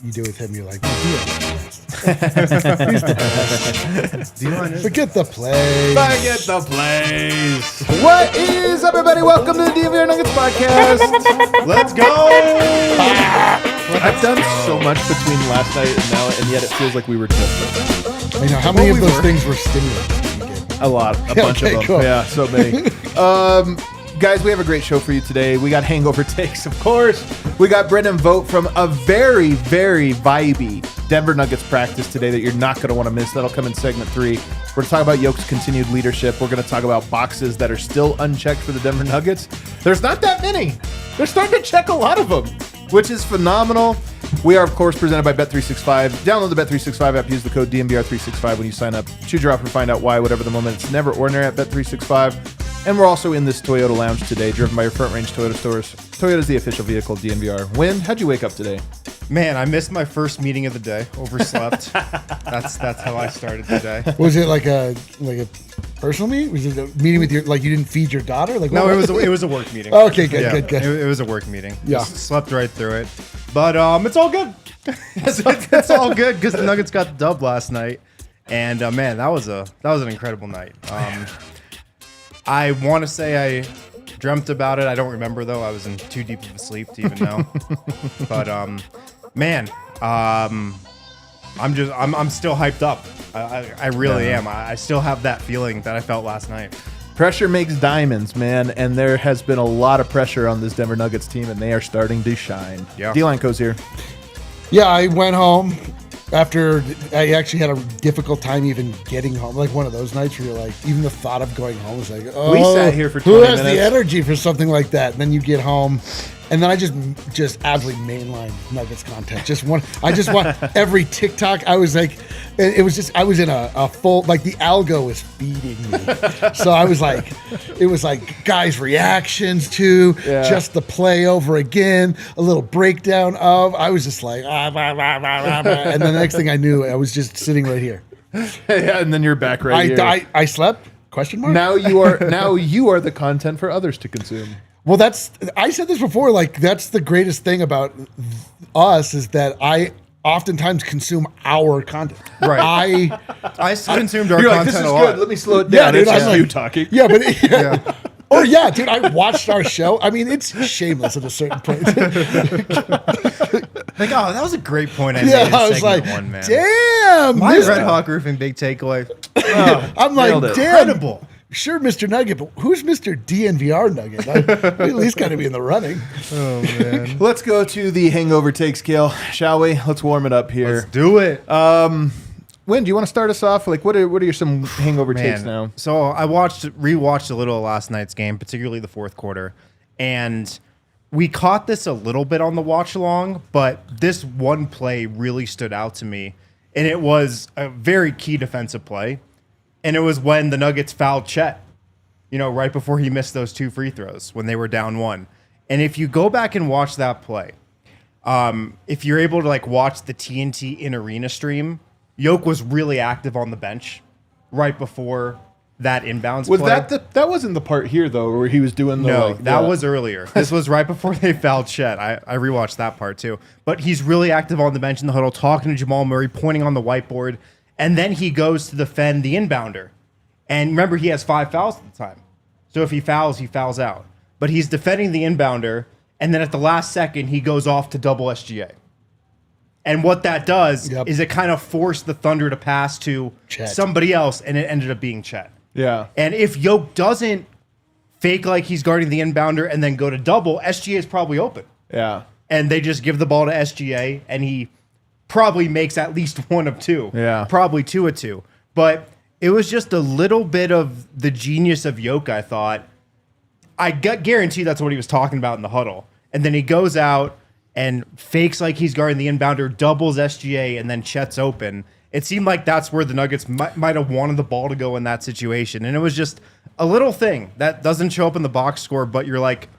You do with him, you're like, he's the best. Forget the plays. Forget the plays. What is up, everybody? Welcome to the DNVR Nuggets Podcast. Let's go. I've done so much between last night and now, and yet it feels like we were just. I know. How many of those things were stimulating? A lot. A bunch of them. Cool. Yeah, so many. Guys, we have a great show for you today. We got Hangover Takes, of course. We got Brendan Vogt from a very, very vibey Denver Nuggets practice today that you're not going to want to miss. That'll come in segment 3. We're going to talk about Jokic's continued leadership. We're going to talk about boxes that are still unchecked for the Denver Nuggets. There's not that many. They're starting to check a lot of them, which is phenomenal. We are, of course, presented by Bet365. Download the Bet365 app. Use the code DNVR365 when you sign up. Choose your offer and find out why. Whatever the moment, it's never ordinary at Bet365. And we're also in this Toyota lounge today, driven by your Front Range Toyota stores. Toyota is the official vehicle of DNVR. Win, how'd you wake up today? Man, I missed my first meeting of the day. Overslept. That's how I started today. Was it like a personal meeting? Was it a meeting with your, like you didn't feed your daughter? Like no, it was a work meeting. Okay, good. It was a work meeting. Yeah, just slept right through it, but it's all good. it's all good because the Nuggets got the dub last night, and man, that was an incredible night. I want to say I dreamt about it. I don't remember though. I was in too deep of a sleep to even know. But man, I'm still hyped up. I really am. I still have that feeling that I felt last night. Pressure makes diamonds, man, and there has been a lot of pressure on this Denver Nuggets team, and they are starting to shine. Yeah. D-Line Co's here. Yeah, I went home after I actually had a difficult time even getting home. Like one of those nights where you're like, even the thought of going home is like, oh, we sat here for 20 who minutes. has the energy for something like that? And then you get home, and then I just absolutely mainline Nuggets content. I just want every TikTok. I was like, it was just, I was in a full, like the algo was feeding me. So I was like, it was like guys' reactions to just the play over again, a little breakdown of, I was just like, and then the next thing I knew, I was just sitting right here. Yeah, and then you're back right here. I slept? Question mark? Now you are the content for others to consume. Well, I said this before, like that's the greatest thing about us is that I oftentimes consume our content. Right. I consumed our You're content like, this is a lot. good. Let me slow it down. Yeah, dude, it's just I'm like, you talking. Yeah, but or yeah, dude, I watched our show. I mean, it's shameless at a certain point. Like, oh, that was a great point I made. Yeah, in I was like, segment 1, man. damn. My Red Hawk Roofing big takeaway. I'm like, nailed it. damn. Incredible. Sure, Mr. Nugget, but who's Mr. DNVR Nugget? I at least got to be in the running. Oh man. Let's go to the Hangover Takes, Kale, shall we? Let's warm it up here. Let's do it. Win, do you want to start us off? Like, what are your some Hangover Takes now? So I rewatched a little of last night's game, particularly the fourth quarter, and we caught this a little bit on the watch along, but this one play really stood out to me, and it was a very key defensive play, and it was when the Nuggets fouled Chet, right before he missed those 2 free throws when they were down 1. And if you go back and watch that play, if you're able to like watch the TNT in arena stream, Jokic was really active on the bench right before that inbounds Was play. that wasn't the part here though where he was doing the No, that was earlier. This was right before they fouled Chet. I rewatched that part too. But he's really active on the bench in the huddle, talking to Jamal Murray, pointing on the whiteboard, and then he goes to defend the inbounder. And remember, he has 5 fouls at the time. So if he fouls out. But he's defending the inbounder, and then at the last second, he goes off to double SGA. And what that does is it kind of forced the Thunder to pass to somebody else, and it ended up being Chet. Yeah. And if Jokic doesn't fake like he's guarding the inbounder and then go to double, SGA is probably open. Yeah. And they just give the ball to SGA, and he probably makes at least 1 of 2. Yeah. Probably 2 of 2. But it was just a little bit of the genius of Jokic, I thought. I guarantee that's what he was talking about in the huddle. And then he goes out and fakes like he's guarding the inbounder, doubles SGA, and then Chet's open. It seemed like that's where the Nuggets might have wanted the ball to go in that situation. And it was just a little thing that doesn't show up in the box score, but you're like,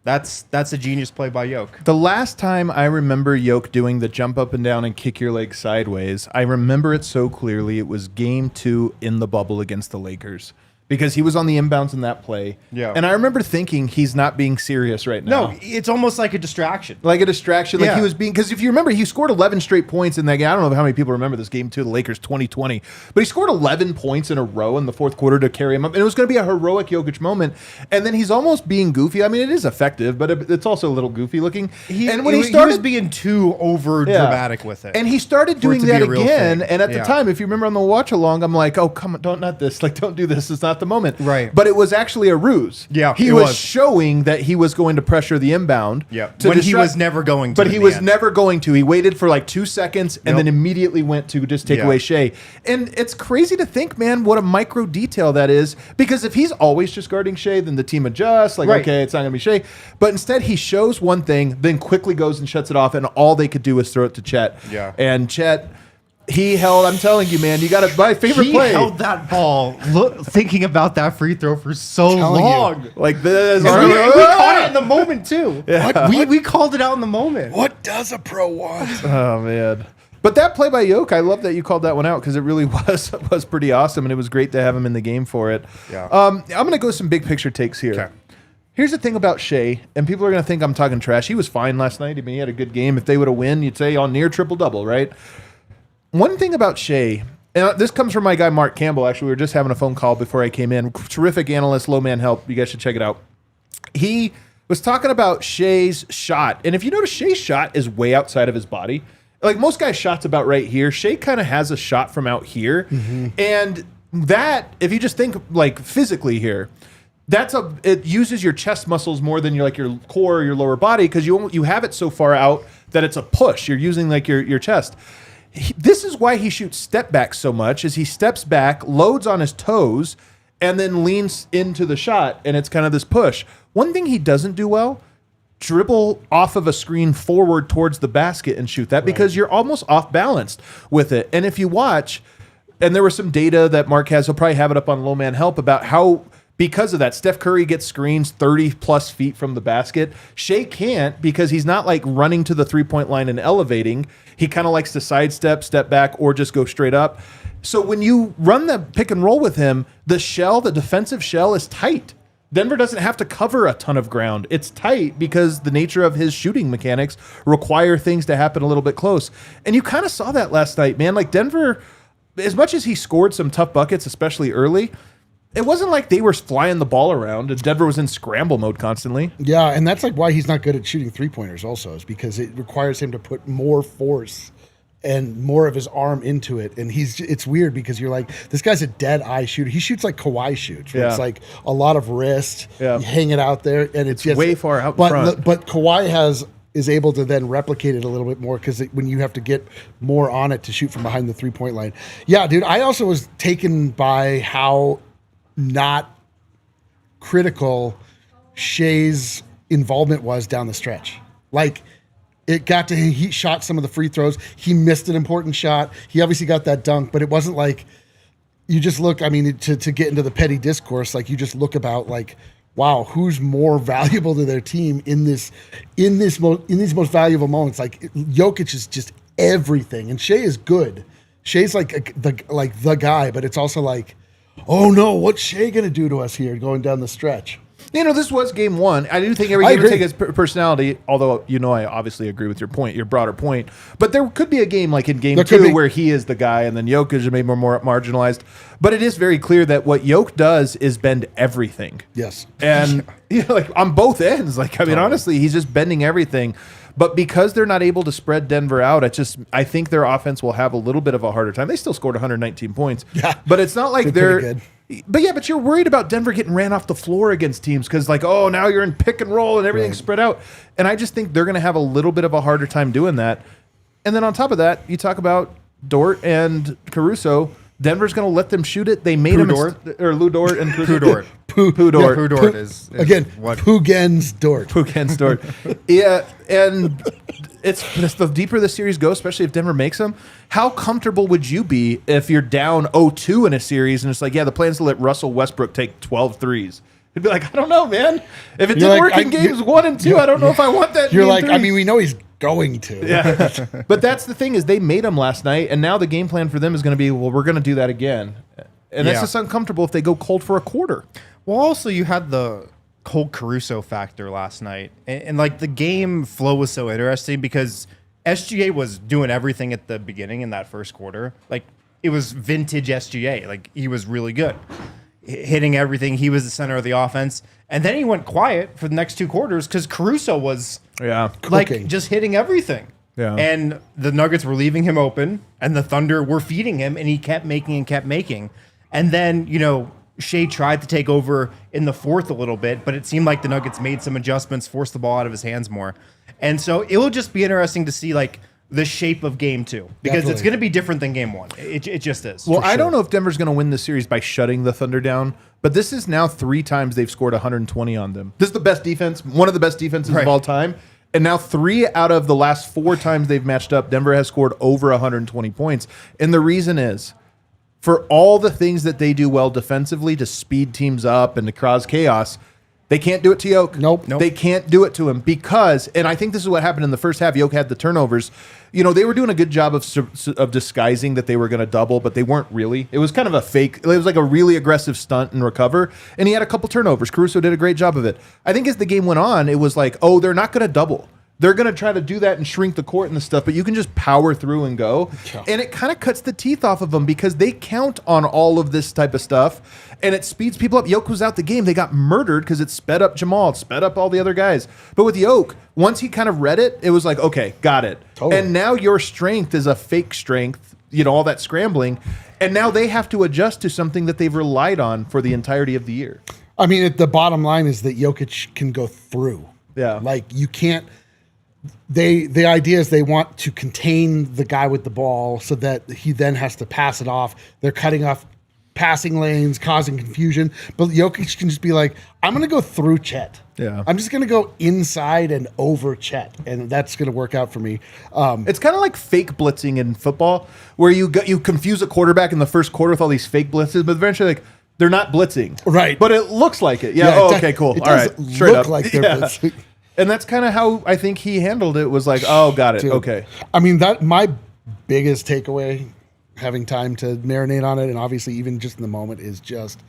that's a genius play by Jokic. The last time I remember Jokic doing the jump up and down and kick your leg sideways, I remember it so clearly. It was game 2 in the bubble against the Lakers. Because he was on the inbounds in that play. Yeah. And I remember thinking he's not being serious right now. No, it's almost like a distraction. Like a distraction. Like he was being, because if you remember, he scored 11 straight points in that game. I don't know how many people remember this game too, the Lakers 2020. But he scored 11 points in a row in the fourth quarter to carry him up. And it was going to be a heroic Jokic moment. And then he's almost being goofy. I mean, it is effective, but it's also a little goofy looking. He was being too over dramatic with it. And he started doing that again. And at the time, if you remember on the watch along, I'm like, oh, come on, not this. Like, don't do this. It's not the moment. Right. But it was actually a ruse. Yeah. He was showing that he was going to pressure the inbound. Yeah. When he was never going to. But he was never going to. He waited for like 2 seconds and then immediately went to just take away Shea. And it's crazy to think, man, what a micro detail that is. Because if he's always just guarding Shea, then the team adjusts. Like, okay, it's not going to be Shea. But instead, he shows one thing, then quickly goes and shuts it off. And all they could do was throw it to Chet. Yeah. And Chet... He held, I'm telling you, man, you got to, my favorite play. He held that ball, thinking about that free throw for so long. Like this. We caught it in the moment, too. Yeah. We called it out in the moment. What does a pro want? Oh, man. But that play by Jokic, I love that you called that one out because it really was pretty awesome, and it was great to have him in the game for it. Yeah. I'm going to go some big picture takes here. Okay. Here's the thing about Shea, and people are going to think I'm talking trash. He was fine last night. I mean, he had a good game. If they would have won, you'd say on near triple-double, right? One thing about Shea, and this comes from my guy Mark Campbell, actually. We were just having a phone call before I came in. Terrific analyst, low man help. You guys should check it out. He was talking about Shea's shot. And if you notice, Shea's shot is way outside of his body. Like most guys' shots about right here. Shea kind of has a shot from out here. Mm-hmm. And that, if you just think like physically here, it uses your chest muscles more than your core or your lower body because you have it so far out that it's a push. You're using like your chest. This is why he shoots step back so much, is he steps back, loads on his toes, and then leans into the shot, and it's kind of this push. One thing he doesn't do well, dribble off of a screen forward towards the basket and shoot that because you're almost off balanced with it. And if you watch, and there was some data that Mark has, he'll probably have it up on Low Man Help about how because of that, Steph Curry gets screens 30-plus feet from the basket. Shea can't because he's not like running to the three-point line and elevating. He kind of likes to sidestep, step back, or just go straight up. So when you run the pick and roll with him, the defensive shell is tight. Denver doesn't have to cover a ton of ground. It's tight because the nature of his shooting mechanics require things to happen a little bit close. And you kind of saw that last night, man. Like Denver, as much as he scored some tough buckets, especially early, it wasn't like they were flying the ball around and Denver was in scramble mode constantly. Yeah, and that's like why he's not good at shooting three-pointers also, is because it requires him to put more force and more of his arm into it. And it's weird because you're like, this guy's a dead-eye shooter. He shoots like Kawhi shoots. Where it's like a lot of wrist, you hang it out there, and it's just way far out front. But Kawhi is able to then replicate it a little bit more because when you have to get more on it to shoot from behind the three-point line. Yeah, dude, I also was taken by how not critical Shea's involvement was down the stretch. Like, it got to him, he shot some of the free throws. He missed an important shot. He obviously got that dunk, but it wasn't like you just look, I mean, to get into the petty discourse, like you just look about like, wow, who's more valuable to their team in these most valuable moments? Like Jokic is just everything, and Shea is good. Shea's like the guy, but it's also like, oh no, what's Shea going to do to us here going down the stretch? You know, this was game one. I do think every game would take his personality, although, you know, I obviously agree with your point, your broader point. But there could be a game like in game two where he is the guy and then Jokic is maybe more marginalized. But it is very clear that what Jokic does is bend everything. Yes. And you know, like on both ends. Like, I mean, honestly, he's just bending everything. But because they're not able to spread Denver out, I think their offense will have a little bit of a harder time. They still scored 119 points. Yeah. But it's not like they're good. But you're worried about Denver getting ran off the floor against teams because, like, oh, now you're in pick and roll and everything's spread out. And I just think they're going to have a little bit of a harder time doing that. And then on top of that, you talk about Dort and Caruso. Denver's going to let them shoot it. They made him Lou Dort and Poo Dort. Poo Dort is again what Pugens Dort. Pugens Dort. Yeah, and it's the deeper the series goes, especially if Denver makes them. How comfortable would you be if you're down 0-2 in a series and it's like, yeah, the plan is to let Russell Westbrook take 12 threes? It'd be like, I don't know, man. If it didn't work in games 1 and 2, I don't know if I want that. You're like, 3. I mean, we know he's going to. Yeah. But that's the thing is they made him last night, and now the game plan for them is going to be, well, we're going to do that again. And that's just uncomfortable if they go cold for a quarter. Well, also you had the Cole Caruso factor last night, and like the game flow was so interesting because SGA was doing everything at the beginning in that first quarter. Like it was vintage SGA. Like he was really good, hitting everything. He was the center of the offense, and then he went quiet for the next 2 quarters because Caruso was like just hitting everything. Yeah. And the Nuggets were leaving him open, and the Thunder were feeding him, and he kept making. And then, you know, Shea tried to take over in the fourth a little bit, but it seemed like the Nuggets made some adjustments, forced the ball out of his hands more. And so it will just be interesting to see, like, the shape of game 2 because it's going to be different than game 1. It just is. Well, I don't know if Denver's going to win this series by shutting the Thunder down, but this is now 3 times they've scored 120 on them. This is the best defense, one of the best defenses of all time. And now 3 out of the last 4 times they've matched up, Denver has scored over 120 points. And the reason is, for all the things that they do well defensively to speed teams up and to cause chaos, they can't do it to Jokic. Nope. They can't do it to him because, and I think this is what happened in the first half. Jokic had the turnovers. You know, they were doing a good job of disguising that they were going to double, but they weren't really. It was kind of a fake. It was like a really aggressive stunt and recover, and he had a couple turnovers. Caruso did a great job of it. I think as the game went on, it was like, oh, they're not going to double. They're going to try to do that and shrink the court and the stuff, but you can just power through and go. Yeah. And it kind of cuts the teeth off of them because they count on all of this type of stuff, and it speeds people up. Jokic was out the game. They got murdered because it sped up Jamal, it sped up all the other guys. But with Jokic, once he kind of read it, it was like, okay, got it. Totally. And now your strength is a fake strength, you know, all that scrambling. And now they have to adjust to something that they've relied on for the entirety of the year. I mean, the bottom line is that Jokic can go through. Yeah. Like you can't. The idea is they want to contain the guy with the ball so that he then has to pass it off. They're cutting off passing lanes, causing confusion. But Jokic can just be like, I'm going to go through Chet. Yeah. I'm just going to go inside and over Chet, and that's going to work out for me. It's kind of like fake blitzing in football, where you confuse a quarterback in the first quarter with all these fake blitzes, but eventually like they're not blitzing, right? But it looks like it. Yeah. Okay. Cool. It all right. Straight up. Like they're blitzing. And that's kind of how I think he handled it. Was like, oh, got it. Dude, okay. I mean, that my biggest takeaway, having time to marinate on it, and obviously even just in the moment, is just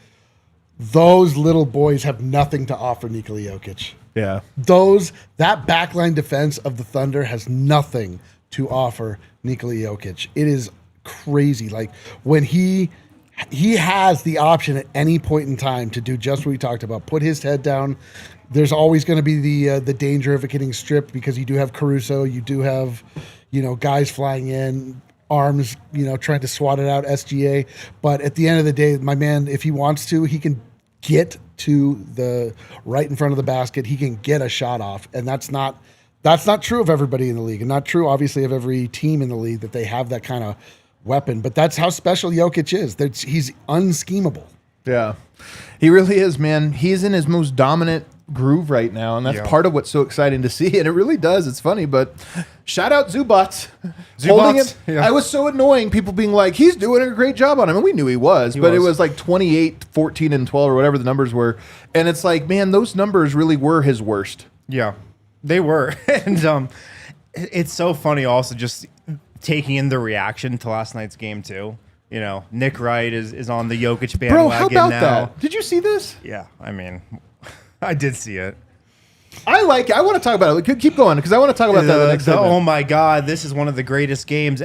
those little boys have nothing to offer Nikola Jokic. Yeah. That backline defense of the Thunder has nothing to offer Nikola Jokic. It is crazy. Like when he has the option at any point in time to do just what we talked about, put his head down. There's always going to be the danger of it getting stripped because you do have Caruso, you do have, you know, guys flying in, arms, you know, trying to swat it out, SGA. But at the end of the day, my man, if he wants to, he can get to the right in front of the basket. He can get a shot off, and that's not true of everybody in the league, and not true, obviously, of every team in the league that they have that kind of weapon. But that's how special Jokic is. He's unschemable. Yeah, he really is, man. He's in his most dominant groove right now, and that's part of what's so exciting to see. And it really does. It's funny, but shout out Zubac. Holding him. Yeah. I was so annoying, people being like, he's doing a great job on him. And we knew he was, but it was like 28, 14, and 12 or whatever the numbers were. And it's like, man, those numbers really were his worst. Yeah, they were. And it's so funny also just taking in the reaction to last night's game too. You know, Nick Wright is on the Jokic bandwagon now. Bro, how about that? Did you see this? Yeah, I mean, I did see it. I like it. I want to talk about it. Keep going, because I want to talk about that in the next segment. Oh my God, this is one of the greatest games.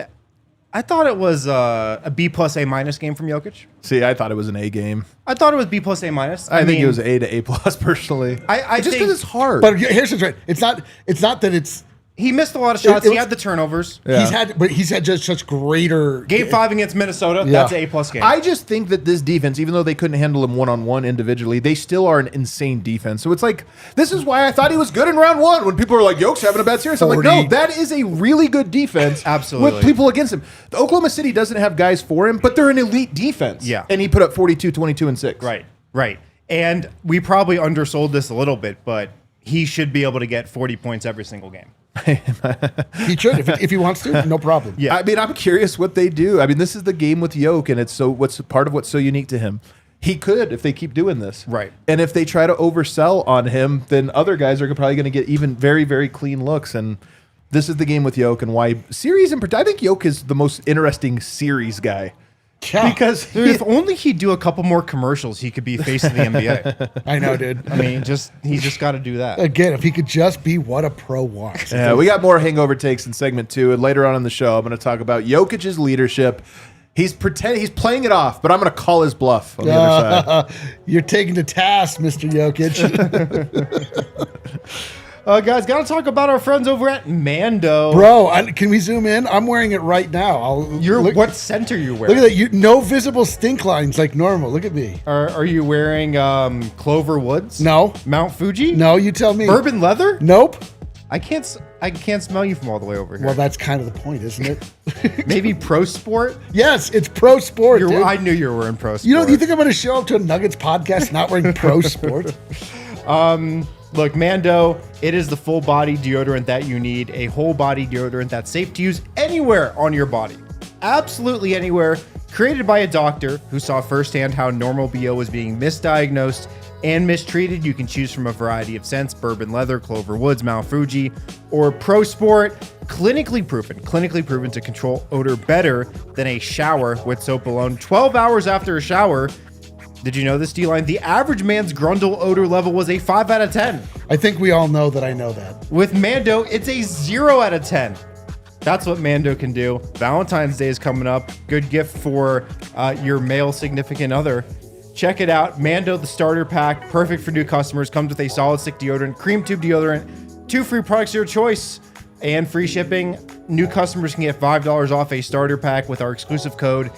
I thought it was a B plus A minus game from Jokic. See, I thought it was an A game. I thought it was B plus A minus. I think it was A to A plus personally. I just because it's hard. But here's the trick. It's not that it's He missed a lot of shots. He had the turnovers. Yeah. He's had just such greater. Game 5 against Minnesota. That's an A+ game. I just think that this defense, even though they couldn't handle him one-on-one individually, they still are an insane defense. So it's like, this is why I thought he was good in round 1 when people were like, Yoke's having a bad series. I'm like, no, that is a really good defense. Absolutely. With people against him. The Oklahoma City doesn't have guys for him, but they're an elite defense. Yeah. And he put up 42, 22, and 6. Right. And we probably undersold this a little bit, but he should be able to get 40 points every single game. He should if he wants to, no problem. Yeah, I mean, I'm curious what they do. I mean, this is the game with Yoke, and it's what's part of what's so unique to him. He could if they keep doing this, right? And if they try to oversell on him, then other guys are probably going to get even very, very clean looks. And this is the game with Yoke, and why series in particular. I think Yoke is the most interesting series guy. Yeah. Because if only he'd do a couple more commercials, he could be face of the NBA. I know, dude. I mean, he just got to do that. Again, if he could just be what a pro wants. Yeah, we got more hangover takes in segment 2, and later on in the show, I'm going to talk about Jokic's leadership. He's playing it off, but I'm going to call his bluff on the other side. You're taking to task, Mr. Jokic. Guys, got to talk about our friends over at Mando. Bro, can we zoom in? I'm wearing it right now. What center you wearing? Look at that. No visible stink lines like normal. Look at me. Are you wearing Clover Woods? No. Mount Fuji? No, you tell me. Bourbon leather? Nope. I can't smell you from all the way over here. Well, that's kind of the point, isn't it? Maybe Pro Sport? Yes, it's Pro Sport, dude. I knew you were wearing Pro Sport. You think I'm going to show up to a Nuggets podcast not wearing Pro Sport? Look, Mando, it is the full body deodorant that you need, a whole body deodorant that's safe to use anywhere on your body. Absolutely anywhere. Created by a doctor who saw firsthand how normal BO was being misdiagnosed and mistreated. You can choose from a variety of scents: bourbon leather, Clover Woods, Mount Fuji, or Pro Sport. Clinically proven to control odor better than a shower with soap alone. 12 hours after a shower. Did you know this, D-Line? The average man's Grundle odor level was a 5 out of 10. I think we all know that I know that. With Mando, it's a 0 out of 10. That's what Mando can do. Valentine's Day is coming up. Good gift for your male significant other. Check it out. Mando, the starter pack, perfect for new customers. Comes with a solid stick deodorant, cream tube deodorant, 2 free products of your choice, and free shipping. New customers can get $5 off a starter pack with our exclusive code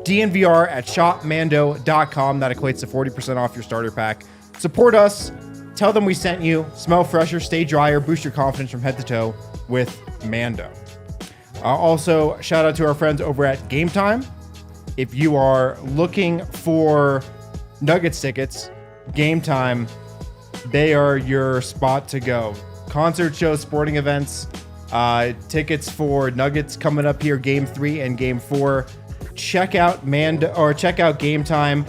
DNVR at shopmando.com. That equates to 40% off your starter pack. Support us. Tell them we sent you. Smell fresher, stay drier, boost your confidence from head to toe with Mando. Also, shout out to our friends over at Game Time. If you are looking for Nuggets tickets, Game Time, they are your spot to go. Concert shows, sporting events, tickets for Nuggets coming up here, Game 3 and Game 4. Check out Game Time.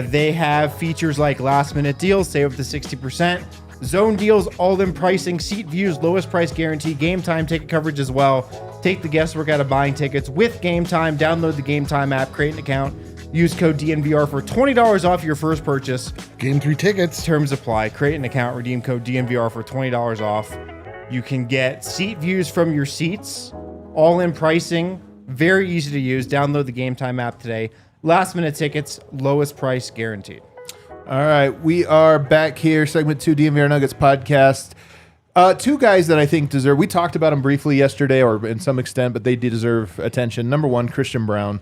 They have features like last minute deals, save up to 60%, zone deals, all-in pricing, seat views, lowest price guarantee, Game Time ticket coverage as well. Take the guesswork out of buying tickets with Game Time. Download the Game Time app, create an account, use code DNVR for $20 off your first purchase. Game 3 tickets. Terms apply. Create an account, redeem code DNVR for $20 off. You can get seat views from your seats, all-in pricing. Very easy to use. Download the Game Time app today. Last minute tickets, lowest price guaranteed. All right, we are back here, segment 2, DNVR Nuggets Podcast. 2 guys that I think deserve, we talked about them briefly yesterday or in some extent, but they deserve attention. Number 1, Christian Braun.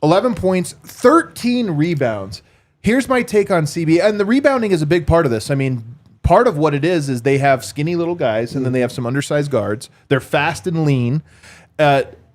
11 points, 13 rebounds. Here's my take on CB, and the rebounding is a big part of this. I mean, part of what it is they have skinny little guys, and then they have some undersized guards. They're fast and lean.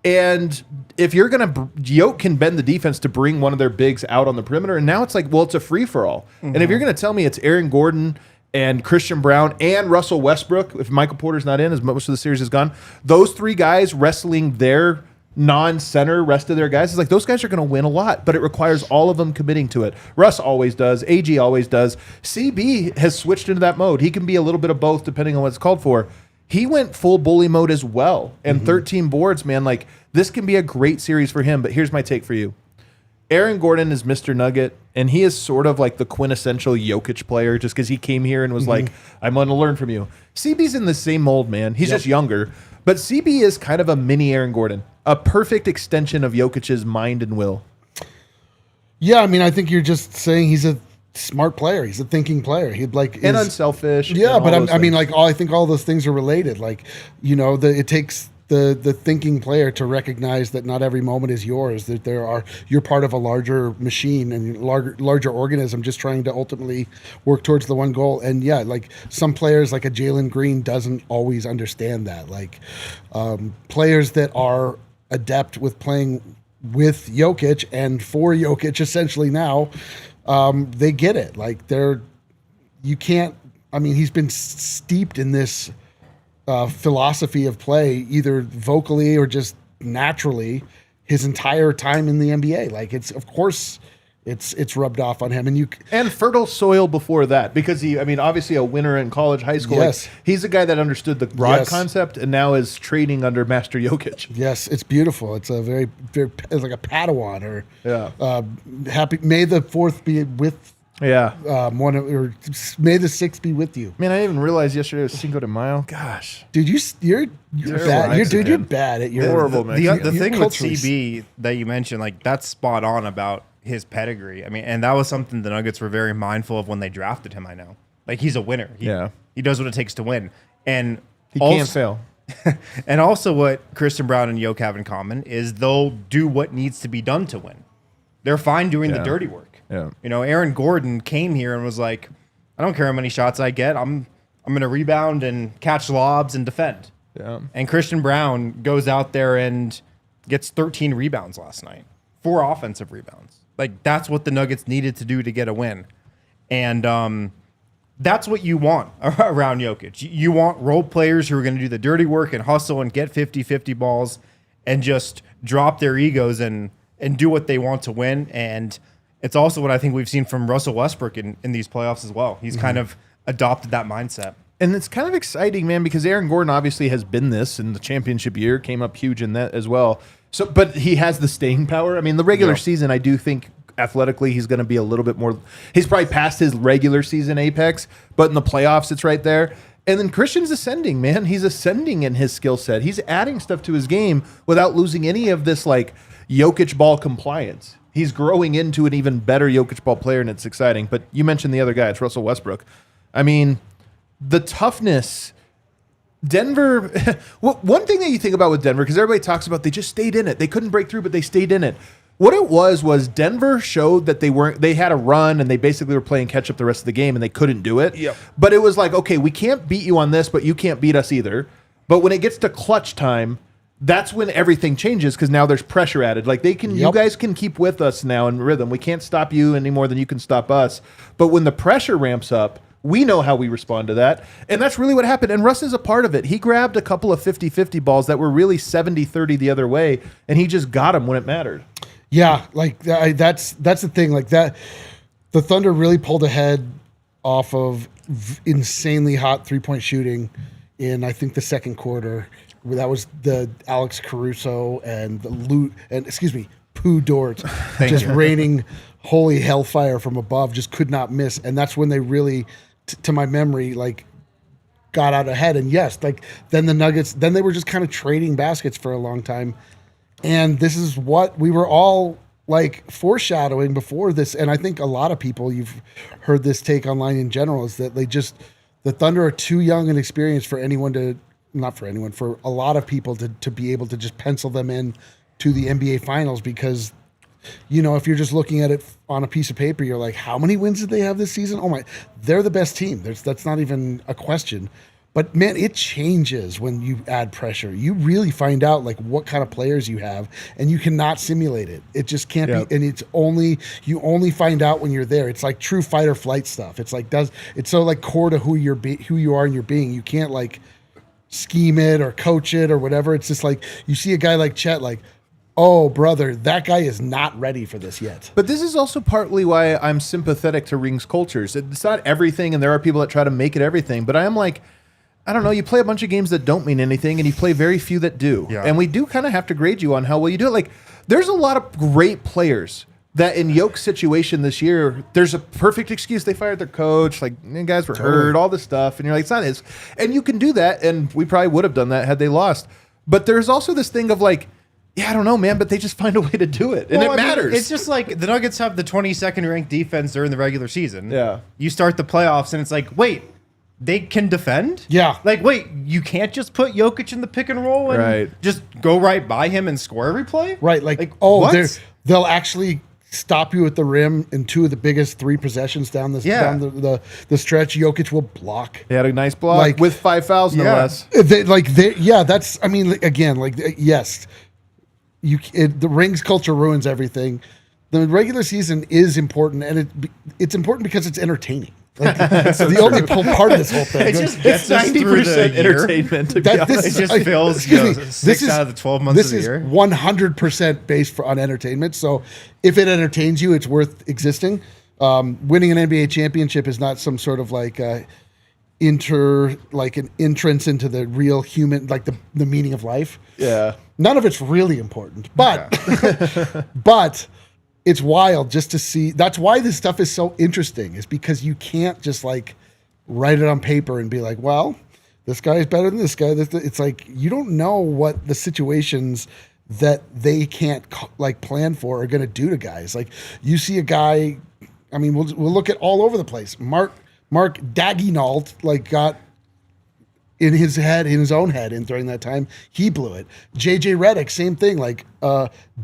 And if you're going to, Yoke can bend the defense to bring one of their bigs out on the perimeter. And now it's like, well, it's a free-for-all. Mm-hmm. And if you're going to tell me it's Aaron Gordon and Christian Braun and Russell Westbrook, if Michael Porter's not in, as most of the series is gone, those 3 guys wrestling their non-center rest of their guys, it's like those guys are going to win a lot, but it requires all of them committing to it. Russ always does. AG always does. CB has switched into that mode. He can be a little bit of both depending on what it's called for. He went full bully mode as well. And 13 boards, man, like this can be a great series for him. But here's my take for you. Aaron Gordon is Mr. Nugget, and he is sort of like the quintessential Jokic player just because he came here and was like, I'm going to learn from you. CB's in the same mold, man. He's just younger. But CB is kind of a mini Aaron Gordon, a perfect extension of Jokic's mind and will. Yeah, I mean, I think you're just saying he's a smart player. He's a thinking player. He'd and unselfish. Yeah, and but I mean, like, I think all those things are related. Like, it takes the thinking player to recognize that not every moment is yours. That you're part of a larger machine and larger organism, just trying to ultimately work towards the one goal. And yeah, like some players, like a Jalen Green, doesn't always understand that. Like players that are adept with playing with Jokic and for Jokic, essentially now, they get it. Like you can't. I mean, he's been steeped in this philosophy of play, either vocally or just naturally, his entire time in the NBA. Like it's rubbed off on him, and fertile soil before that, because obviously a winner in college, high school. Yes. Like, he's a guy that understood the rod concept and now is training under Master Jokic. Yes, it's beautiful. It's a very, very, it's like a Padawan, or happy. May the 4th be with. Yeah. Or may the 6th be with you. Man, I didn't even realize yesterday was Cinco de Mayo. Gosh, dude, you're bad. You're bad at your horrible. Man. The thing with CB that you mentioned, like, that's spot on about his pedigree. I mean, and that was something the Nuggets were very mindful of when they drafted him. I know, like, he's a winner. He does what it takes to win, and he can't fail. And also, what Christian Braun and Jokic have in common is they'll do what needs to be done to win. They're fine doing the dirty work. Yeah. Aaron Gordon came here and was like, I don't care how many shots I get. I'm going to rebound and catch lobs and defend. Yeah. And Christian Braun goes out there and gets 13 rebounds last night, 4 offensive rebounds. Like, that's what the Nuggets needed to do to get a win. And that's what you want around Jokic. You want role players who are going to do the dirty work and hustle and get 50-50 balls and just drop their egos and do what they want to win. And it's also what I think we've seen from Russell Westbrook in these playoffs as well. He's kind of adopted that mindset. And it's kind of exciting, man, because Aaron Gordon obviously has been this in the championship year, came up huge in that as well. So, but he has the staying power. I mean, the regular season, I do think athletically he's going to be a little bit more. He's probably past his regular season apex, but in the playoffs, it's right there. And then Christian's ascending, man. He's ascending in his skill set. He's adding stuff to his game without losing any of this, like, Jokic ball compliance. He's growing into an even better Jokic ball player, and it's exciting. But you mentioned the other guy. It's Russell Westbrook. I mean, the toughness. Denver, one thing that you think about with Denver, because everybody talks about they just stayed in it. They couldn't break through, but they stayed in it. What it was Denver showed that they had a run, and they basically were playing catch up the rest of the game, and they couldn't do it. Yep. But it was like, okay, we can't beat you on this, but you can't beat us either. But when it gets to clutch time, that's when everything changes, because now there's pressure added. Like, you guys can keep with us now in rhythm. We can't stop you any more than you can stop us. But when the pressure ramps up, we know how we respond to that. And that's really what happened. And Russ is a part of it. He grabbed a couple of 50-50 balls that were really 70-30 the other way, and he just got them when it mattered. Yeah, like that's the thing. Like that, the Thunder really pulled ahead off of insanely hot 3-point shooting in, I think, the second quarter. That was the Alex Caruso and Pooh Dort just raining holy hellfire from above, just could not miss. And that's when they really, to my memory, like, got out ahead. And yes, like, then the Nuggets, then they were just kind of trading baskets for a long time. And this is what we were all, like, foreshadowing before this. And I think a lot of people, you've heard this take online in general, is that the Thunder are too young and experienced for anyone to, not for anyone, for a lot of people to be able to just pencil them in to the NBA Finals, because, if you're just looking at it on a piece of paper, you're like, how many wins did they have this season? Oh my, they're the best team. That's not even a question. But man, it changes when you add pressure. You really find out, like, what kind of players you have, and you cannot simulate it. It just can't be, and you only find out when you're there. It's like true fight or flight stuff. It's like it's so, like, core to who you are in your being. You can't, like, scheme it or coach it or whatever. It's just like you see a guy like Chet, like, oh, brother, that guy is not ready for this yet. But this is also partly why I'm sympathetic to Rings cultures. It's not everything, and there are people that try to make it everything. But I am like, I don't know, you play a bunch of games that don't mean anything, and you play very few that do. Yeah. And we do kind of have to grade you on how well you do it. Like, there's a lot of great players that in Jokic's situation this year, there's a perfect excuse. They fired their coach, like, guys were hurt, all this stuff. And you're like, it's not his. And you can do that, and we probably would have done that had they lost. But there's also this thing of, like, Yeah, I don't know, man, but they just find a way to do it, and it matters. It's just like the Nuggets have the 22nd ranked defense during the regular season. Yeah. You start the playoffs, and it's like, wait, they can defend? Yeah. Like, wait, you can't just put Jokic in the pick and roll and just go right by him and score every play? Right. Like what? They'll actually stop you at the rim in two of the biggest 3 possessions down the stretch. Jokic will block. He had a nice block with 5 fouls, no less. That's, I mean, again, yes. The rings culture ruins everything. The regular season is important, and it's important because it's entertaining. Like, it's the only part of this whole thing. It just gets us through the entertainment. It just fills 6 out of the 12 months of the year. This is 100% based on entertainment. So if it entertains you, it's worth existing. Winning an NBA championship is not some sort of like an entrance into the real human, like the meaning of life. Yeah. None of it's really important, but but it's wild just to see. That's why this stuff is so interesting, is because you can't just like write it on paper and be like, well, this guy is better than this guy. It's like you don't know what the situations that they can't like plan for are going to do to guys. Like you see a guy, I mean, we'll look at all over the place. Mark Daigneault like got in his own head, and during that time he blew it. JJ Redick, same thing, like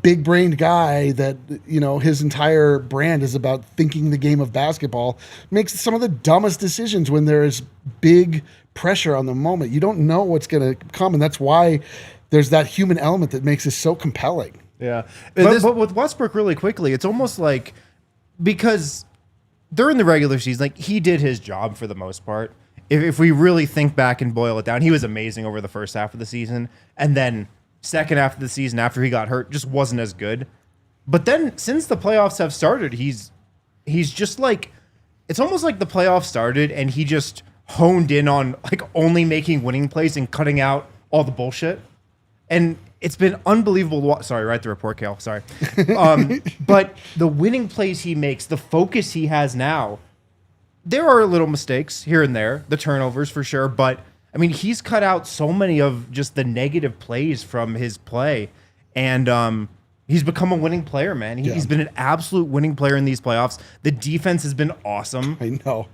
big brained guy that, you know, his entire brand is about thinking the game of basketball, makes some of the dumbest decisions when there is big pressure on the moment. You don't know what's going to come, and that's why there's that human element that makes it so compelling. Yeah. But with Westbrook, really quickly, it's almost like, because during the regular season, like, he did his job for the most part. If we really think back and boil it down, he was amazing over the first half of the season. And then second half of the season, after he got hurt, just wasn't as good. But then since the playoffs have started, he's just like, it's almost like the playoffs started and he just honed in on like only making winning plays and cutting out all the bullshit. And it's been unbelievable. Sorry, write the report, Kale. Sorry. But the winning plays he makes, the focus he has now, there are little mistakes here and there, the turnovers for sure. But I mean, he's cut out so many of just the negative plays from his play. And he's become a winning player, man. He's been an absolute winning player in these playoffs. The defense has been awesome. I know.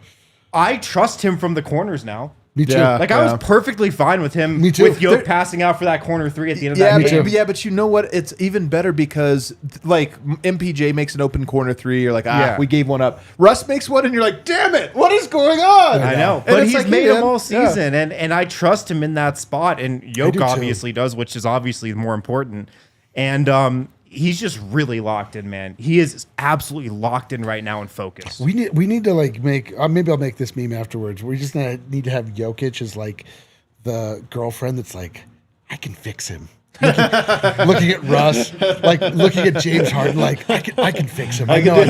I trust him from the corners now. Me too. Yeah. Like, I was perfectly fine with him with Jokic passing out for that corner 3 at the end of that game. Yeah, but you know what? It's even better because, like, MPJ makes an open corner 3. You're like, we gave one up. Russ makes one, and you're like, damn it, what is going on? I know. And But it's he's like, made hey, them all man. season, and I trust him in that spot. And Jokic do too. obviously does, which is obviously more important. And he's just really locked in, man. He is absolutely locked in right now and focused. We need to like make maybe I'll make this meme afterwards. We just need to have Jokic as like the girlfriend that's like, I can fix him. Looking at Russ, like looking at James Harden, like I can fix him. I know I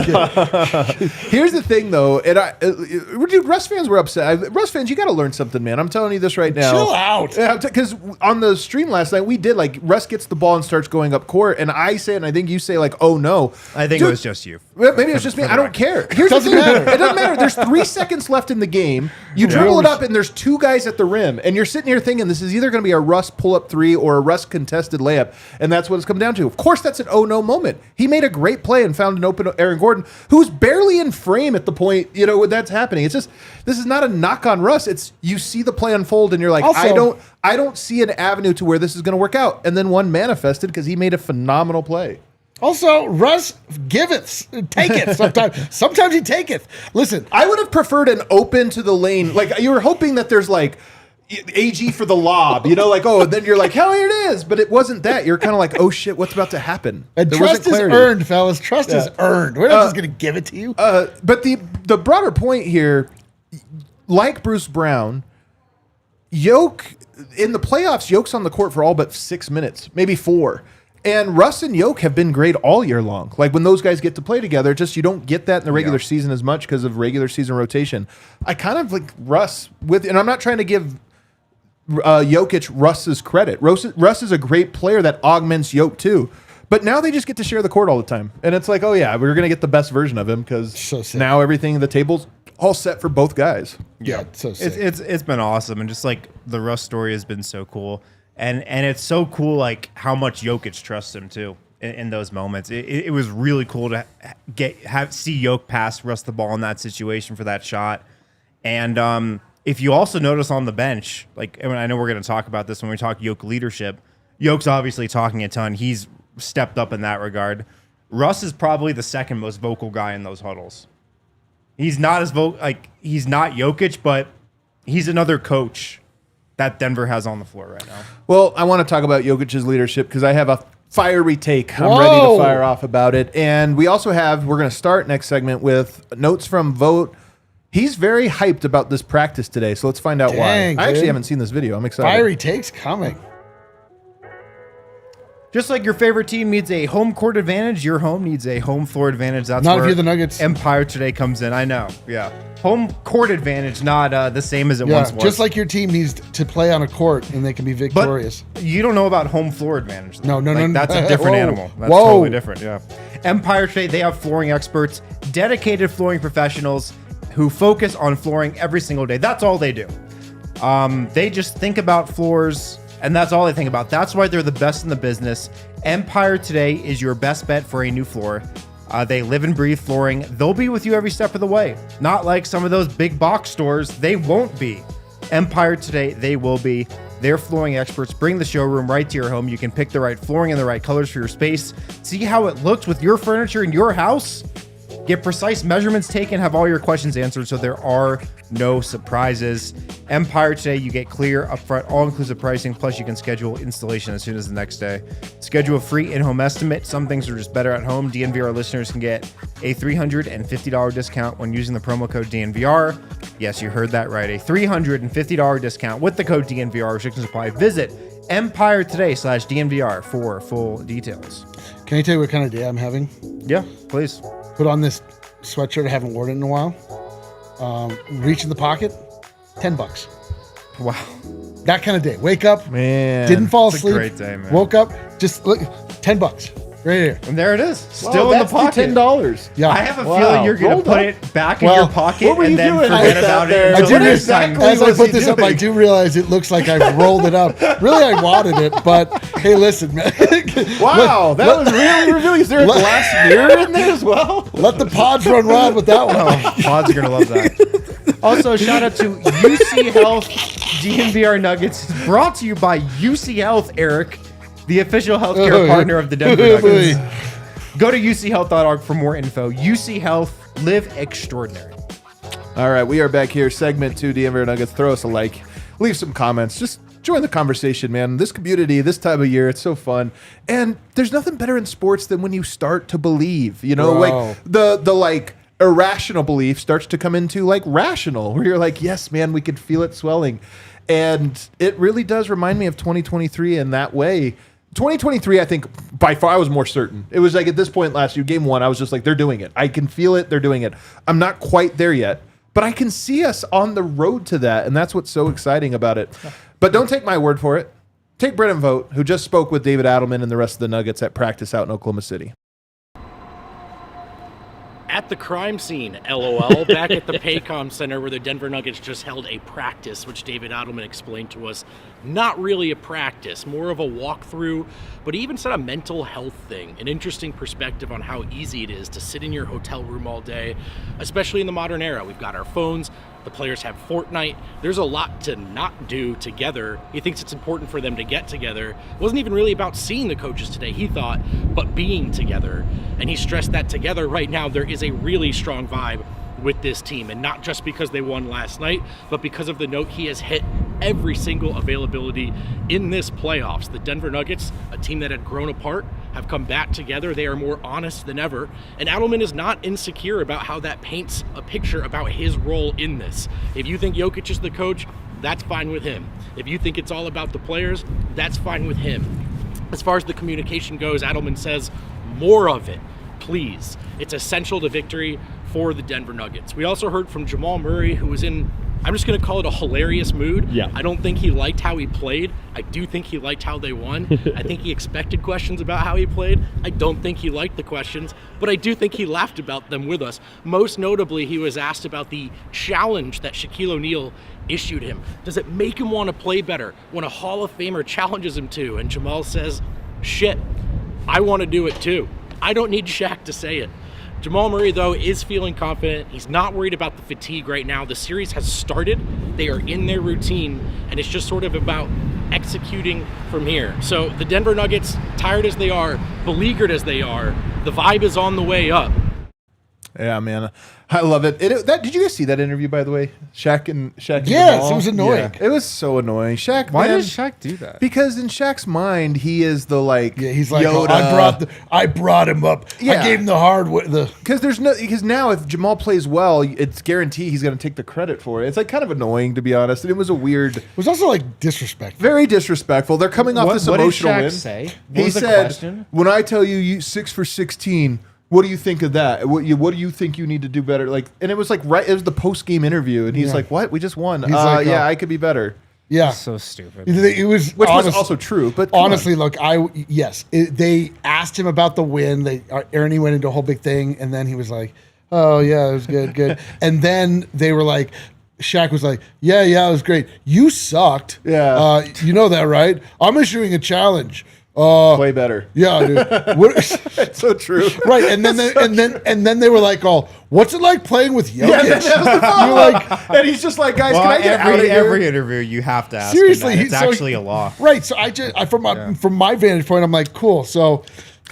can. Here's the thing, though, and dude, Russ fans were upset. Russ fans, you got to learn something, man. I'm telling you this right now. Chill out. Because on the stream last night, we did like Russ gets the ball and starts going up court, and I say it, and I think you say like, oh no. I think it was just you. Maybe it was just me. I don't care. Here's the thing. It doesn't matter. There's 3 seconds left in the game. You dribble it up, and there's 2 guys at the rim, and you're sitting here thinking this is either going to be a Russ pull-up 3 or a Russ contested layup, and that's what it's come down to. Of course, that's an oh no moment. He made a great play and found an open Aaron Gordon, who's barely in frame at the point, you know, when that's happening. It's just, this is not a knock on Russ. It's, you see the play unfold, and you're like, Also, I don't see an avenue to where this is going to work out. And then one manifested because he made a phenomenal play. Also, Russ giveth, taketh sometimes. Sometimes he taketh. Listen, I would have preferred an open to the lane. Like, you were hoping that there's like AG for the lob, you know, like, oh, and then you're like, hell, here it is. But it wasn't that. You're kind of like, oh shit, what's about to happen? and There trust wasn't is clarity. earned, fellas. Trust is earned. We're not just going to give it to you. But the broader point here, like Bruce Brown, Yoke in the playoffs, Yoke's on the court for all but 6 minutes, maybe 4. And Russ and Yoke have been great all year long. Like when those guys get to play together, just you don't get that in the regular season as much because of regular season rotation. I kind of like Russ with, and I'm not trying to give Jokic Russ's credit. Russ is a great player that augments Yoke too. But now they just get to share the court all the time. And it's like, oh yeah, we're going to get the best version of him because now everything in the table's all set for both guys. Yeah, it's so sick. It's been awesome, and just like the Russ story has been so cool. And it's so cool, like how much Jokic trusts him too in those moments. It was really cool to see Jokic pass Russ the ball in that situation for that shot. And if you also notice on the bench, like I know we're going to talk about this when we talk Jokic leadership. Jokic's obviously talking a ton. He's stepped up in that regard. Russ is probably the second most vocal guy in those huddles. He's not as he's not Jokic, but he's another coach that Denver has on the floor right now. Well, I want to talk about Jokic's leadership because I have a fiery take. I'm ready to fire off about it. And we also we're going to start next segment with notes from Vogt. He's very hyped about this practice today, so let's find out why. I actually haven't seen this video. I'm excited. Fiery takes coming. Just like your favorite team needs a home court advantage, your home needs a home floor advantage. That's not where if you're the Nuggets. Empire Today comes in. I know. Yeah. Home court advantage, not the same as it once was. Just like your team needs to play on a court and they can be victorious. But you don't know about home floor advantage. No. That's a different animal. That's totally different. Yeah. Empire Today, they have flooring experts, dedicated flooring professionals who focus on flooring every single day. That's all they do. They just think about floors. And that's all they think about. That's why they're the best in the business. Empire Today is your best bet for a new floor. They live and breathe flooring. They'll be with you every step of the way. Not like some of those big box stores. They won't be. Empire Today, they will be. Their flooring experts bring the showroom right to your home. You can pick the right flooring and the right colors for your space. See how it looks with your furniture in your house. Get precise measurements taken, have all your questions answered so there are no surprises. Empire Today, you get clear, upfront, all-inclusive pricing, plus you can schedule installation as soon as the next day. Schedule a free in-home estimate. Some things are just better at home. DNVR listeners can get a $350 discount when using the promo code DNVR. Yes, you heard that right. A $350 discount with the code DNVR. Restrictions apply. Visit EmpireToday.com/DNVR for full details. Can I tell you what kind of day I'm having? Yeah, please. Put on this sweatshirt. I haven't worn it in a while. Reach in the pocket, $10. Wow. That kind of day. Wake up, man. Didn't fall It's a asleep. great day, man. Woke up, just look, $10 right here. And there it is. Still in the pocket. $10. Yeah. I have a feeling you're going to put it back in your pocket what were you and then doing forget with about that it. there? until What next time. exactly As I was put he this up, I doing? do realize it looks like I've rolled it up. Really, I wanted it, but hey, listen, man. Wow, that was really revealing. Is there a glass mirror in there as well? Let the pods run wild with that one. Pods are going to love that. Also, shout out to UC Health DNVR Nuggets. Brought to you by UC Health, Eric, the official healthcare partner of the Denver Nuggets. Go to uchealth.org for more info. UC Health, live extraordinary. All right, we are back here. Segment 2, DNVR Nuggets. Throw us a like. Leave some comments. Just join the conversation, man. This community, this time of year, it's so fun. And there's nothing better in sports than when you start to believe. You know, like the like irrational belief starts to come into like rational, where you're like, yes, man, we can feel it swelling. And it really does remind me of 2023 in that way. 2023, I think by far I was more certain. It was like at this point last year, game 1, I was just like, they're doing it. I can feel it. They're doing it. I'm not quite there yet, but I can see us on the road to that. And that's what's so exciting about it. But don't take my word for it. Take Brennan Vogt, who just spoke with David Adelman and the rest of the Nuggets at practice out in Oklahoma City. At the crime scene, LOL, back at the Paycom Center where the Denver Nuggets just held a practice, which David Adelman explained to us, not really a practice, more of a walkthrough, but he even said a mental health thing, an interesting perspective on how easy it is to sit in your hotel room all day, especially in the modern era. We've got our phones, the players have Fortnite, there's a lot to not do together. He thinks it's important for them to get together. It wasn't even really about seeing the coaches today, he thought, but being together. And he stressed that together right now there is a really strong vibe with this team, and not just because they won last night, but because of the note he has hit every single availability in this playoffs. The Denver Nuggets, a team that had grown apart, have come back together. They are more honest than ever, and Adelman is not insecure about how that paints a picture about his role in this. If you think Jokic is the coach, that's fine with him. If you think it's all about the players, that's fine with him. As far as the communication goes, Adelman says more of it, please. It's essential to victory for the Denver Nuggets. We also heard from Jamal Murray, who was in I'm just going to call it a hilarious mood. Yeah. I don't think he liked how he played. I do think he liked how they won. I think he expected questions about how he played. I don't think he liked the questions, but I do think he laughed about them with us. Most notably, he was asked about the challenge that Shaquille O'Neal issued him. Does it make him want to play better when a Hall of Famer challenges him to? And Jamal says, shit, I want to do it too. I don't need Shaq to say it. Jamal Murray, though, is feeling confident. He's not worried about the fatigue right now. The series has started. They are in their routine, and it's just sort of about executing from here. So the Denver Nuggets, tired as they are, beleaguered as they are, the vibe is on the way up. Yeah, man, I love it. Did you guys see that interview, by the way? Shaq and Yes, Jamal? it was annoying. Yeah. It was so annoying. Shaq. Why man, does Shaq do that? Because in Shaq's mind, he is the He's like, Yoda. oh, I brought him up. Yeah. I gave him the hard way. Because now if Jamal plays well, it's guaranteed he's going to take the credit for it. It's like kind of annoying, to be honest. And it was a weird. It was also like disrespectful. Very disrespectful. They're coming off this emotional What did win. Shaq say? What He was the said, question? "When I tell you 6 for 16, what do you think of that? What do you think you need to do better?" Like, and it was like right. It was the post game interview, and he's like, "What? We just won. He's like, yeah, I could be better." Yeah. So stupid. It was, Which was also true, but come honestly, on. look, they asked him about the win. Ernie went into a whole big thing, and then he was like, "Oh yeah, it was good." And then they were like, Shaq was like, "Yeah, it was great. You sucked. Yeah. you know that, right? I'm issuing a challenge. way better. Yeah, dude. What, It's so true. right, and then they were like, "Oh, what's it like playing with Jokic?" You're like, and he's just like, "Guys, Well, can I get out of here?" every interview you have to ask Seriously, him that. It's so actually a law. Right. So from my vantage point, I'm like, cool. So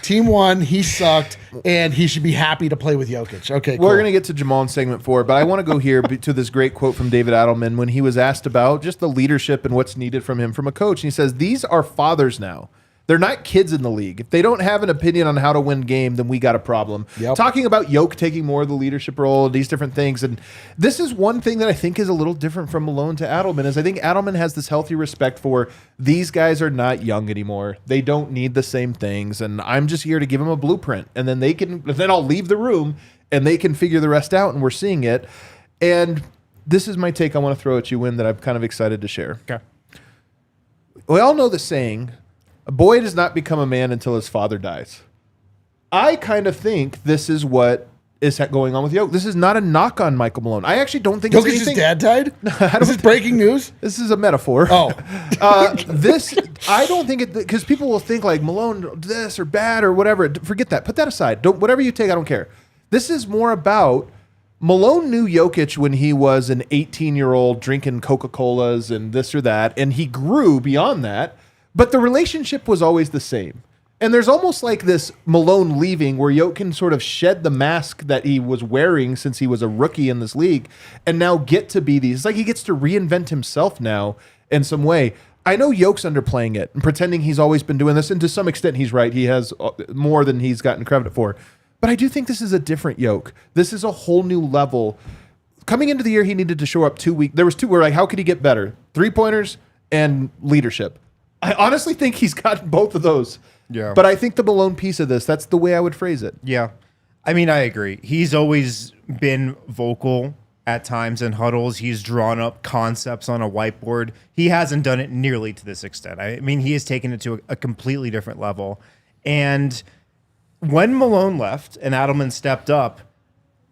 team won, he sucked, and he should be happy to play with Jokic. Okay, cool. We're going to get to Jamal in segment 4, but I want to go here to this great quote from David Adelman when he was asked about just the leadership and what's needed from him from a coach. And he says, "These are fathers now. They're not kids in the league. If they don't have an opinion on how to win game, then we got a problem." Yep. Talking about Jokic taking more of the leadership role, these different things. And this is one thing that I think is a little different from Malone to Adelman is I think Adelman has this healthy respect for these guys are not young anymore. They don't need the same things. And I'm just here to give them a blueprint. And then then I'll leave the room and they can figure the rest out. And we're seeing it. And this is my take I want to throw at you, Win, that I'm kind of excited to share. Okay. We all know the saying, a boy does not become a man until his father dies. I kind of think this is what is going on with Jokic. This is not a knock on Michael Malone. I actually don't think it's Jokic's anything. dad died? Is this breaking news? This is a metaphor. Oh. I don't think it, because people will think like Malone this or bad or whatever. Forget that. Put that aside. Whatever you take, I don't care. This is more about Malone knew Jokic when he was an 18-year-old drinking Coca-Colas and this or that, and he grew beyond that. But the relationship was always the same. And there's almost like this Malone leaving where Jokic can sort of shed the mask that he was wearing since he was a rookie in this league and now get to be these. It's like he gets to reinvent himself now in some way. I know Jokic's underplaying it and pretending he's always been doing this. And to some extent, he's right. He has more than he's gotten credit for. But I do think this is a different Jokic. This is a whole new level. Coming into the year, he needed to show up 2 weeks. There was two where like, how could he get better? 3-pointers and leadership. I honestly think he's gotten both of those. Yeah. But I think the Malone piece of this, that's the way I would phrase it. Yeah. I mean, I agree. He's always been vocal at times in huddles. He's drawn up concepts on a whiteboard. He hasn't done it nearly to this extent. I mean, he has taken it to a completely different level. And when Malone left and Adelman stepped up,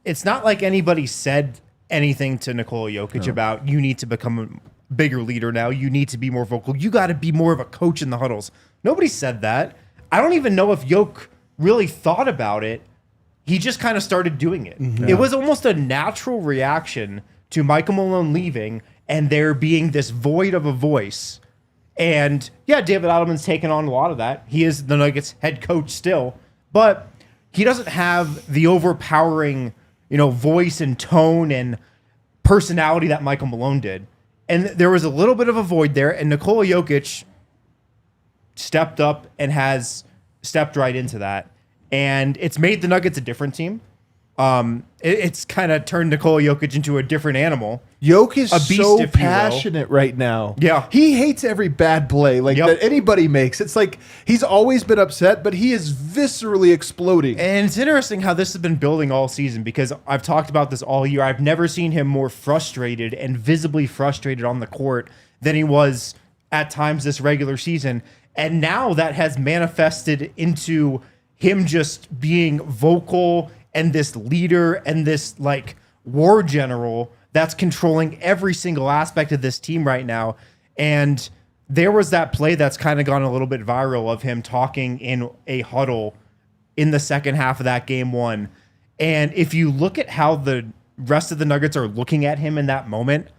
it's not like anybody said anything to Nikola Jokic about you need to become a bigger leader now. You need to be more vocal. You got to be more of a coach in the huddles. Nobody said that. I don't even know if Jokic really thought about it. He just kind of started doing it. Mm-hmm. It was almost a natural reaction to Michael Malone leaving and there being this void of a voice. And yeah, David Adelman's taken on a lot of that. He is the Nuggets head coach still, but he doesn't have the overpowering, voice and tone and personality that Michael Malone did. And there was a little bit of a void there, and Nikola Jokic stepped up and has stepped right into that. And it's made the Nuggets a different team. It's kind of turned Nikola Jokic into a different animal. Jokic is A beast, so if you will. passionate right now. Yeah. He hates every bad play Yep. that anybody makes. It's like he's always been upset, but he is viscerally exploding. And it's interesting how this has been building all season, because I've talked about this all year. I've never seen him more frustrated and visibly frustrated on the court than he was at times this regular season. And now that has manifested into him just being vocal and this leader and this like war general that's controlling every single aspect of this team right now. And there was that play that's kind of gone a little bit viral of him talking in a huddle in the second half of that game one. And if you look at how the rest of the Nuggets are looking at him in that moment,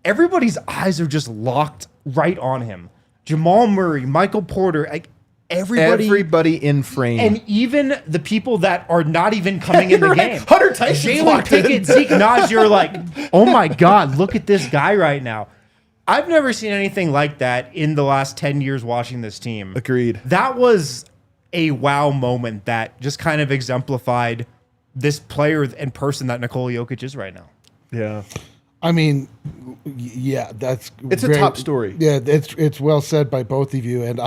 everybody's eyes are just locked right on him. Jamal Murray, Michael Porter, like Everybody in frame. and even the people that are not even coming in the game. Hunter Tyson's Jalen locked in. Pickett, Zeke Naj, you're like, oh my God, look at this guy right now. I've never seen anything like that in the last 10 years watching this team. Agreed. That was a wow moment that just kind of exemplified this player and person that Nikola Jokic is right now. Yeah. I mean, yeah, that's It's a top story. Yeah, it's well said by both of you, and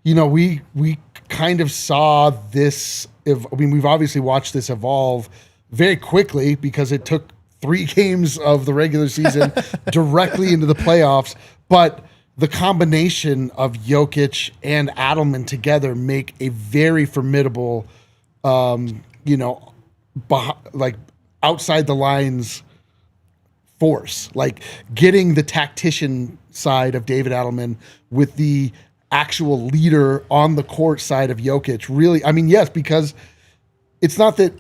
we kind of saw this. We've obviously watched this evolve very quickly because it took 3 games of the regular season directly into the playoffs. But the combination of Jokic and Adelman together make a very formidable, like outside the lines force. Like getting the tactician side of David Adelman with the actual leader on the court side of Jokic. Really, I mean, yes, because it's not that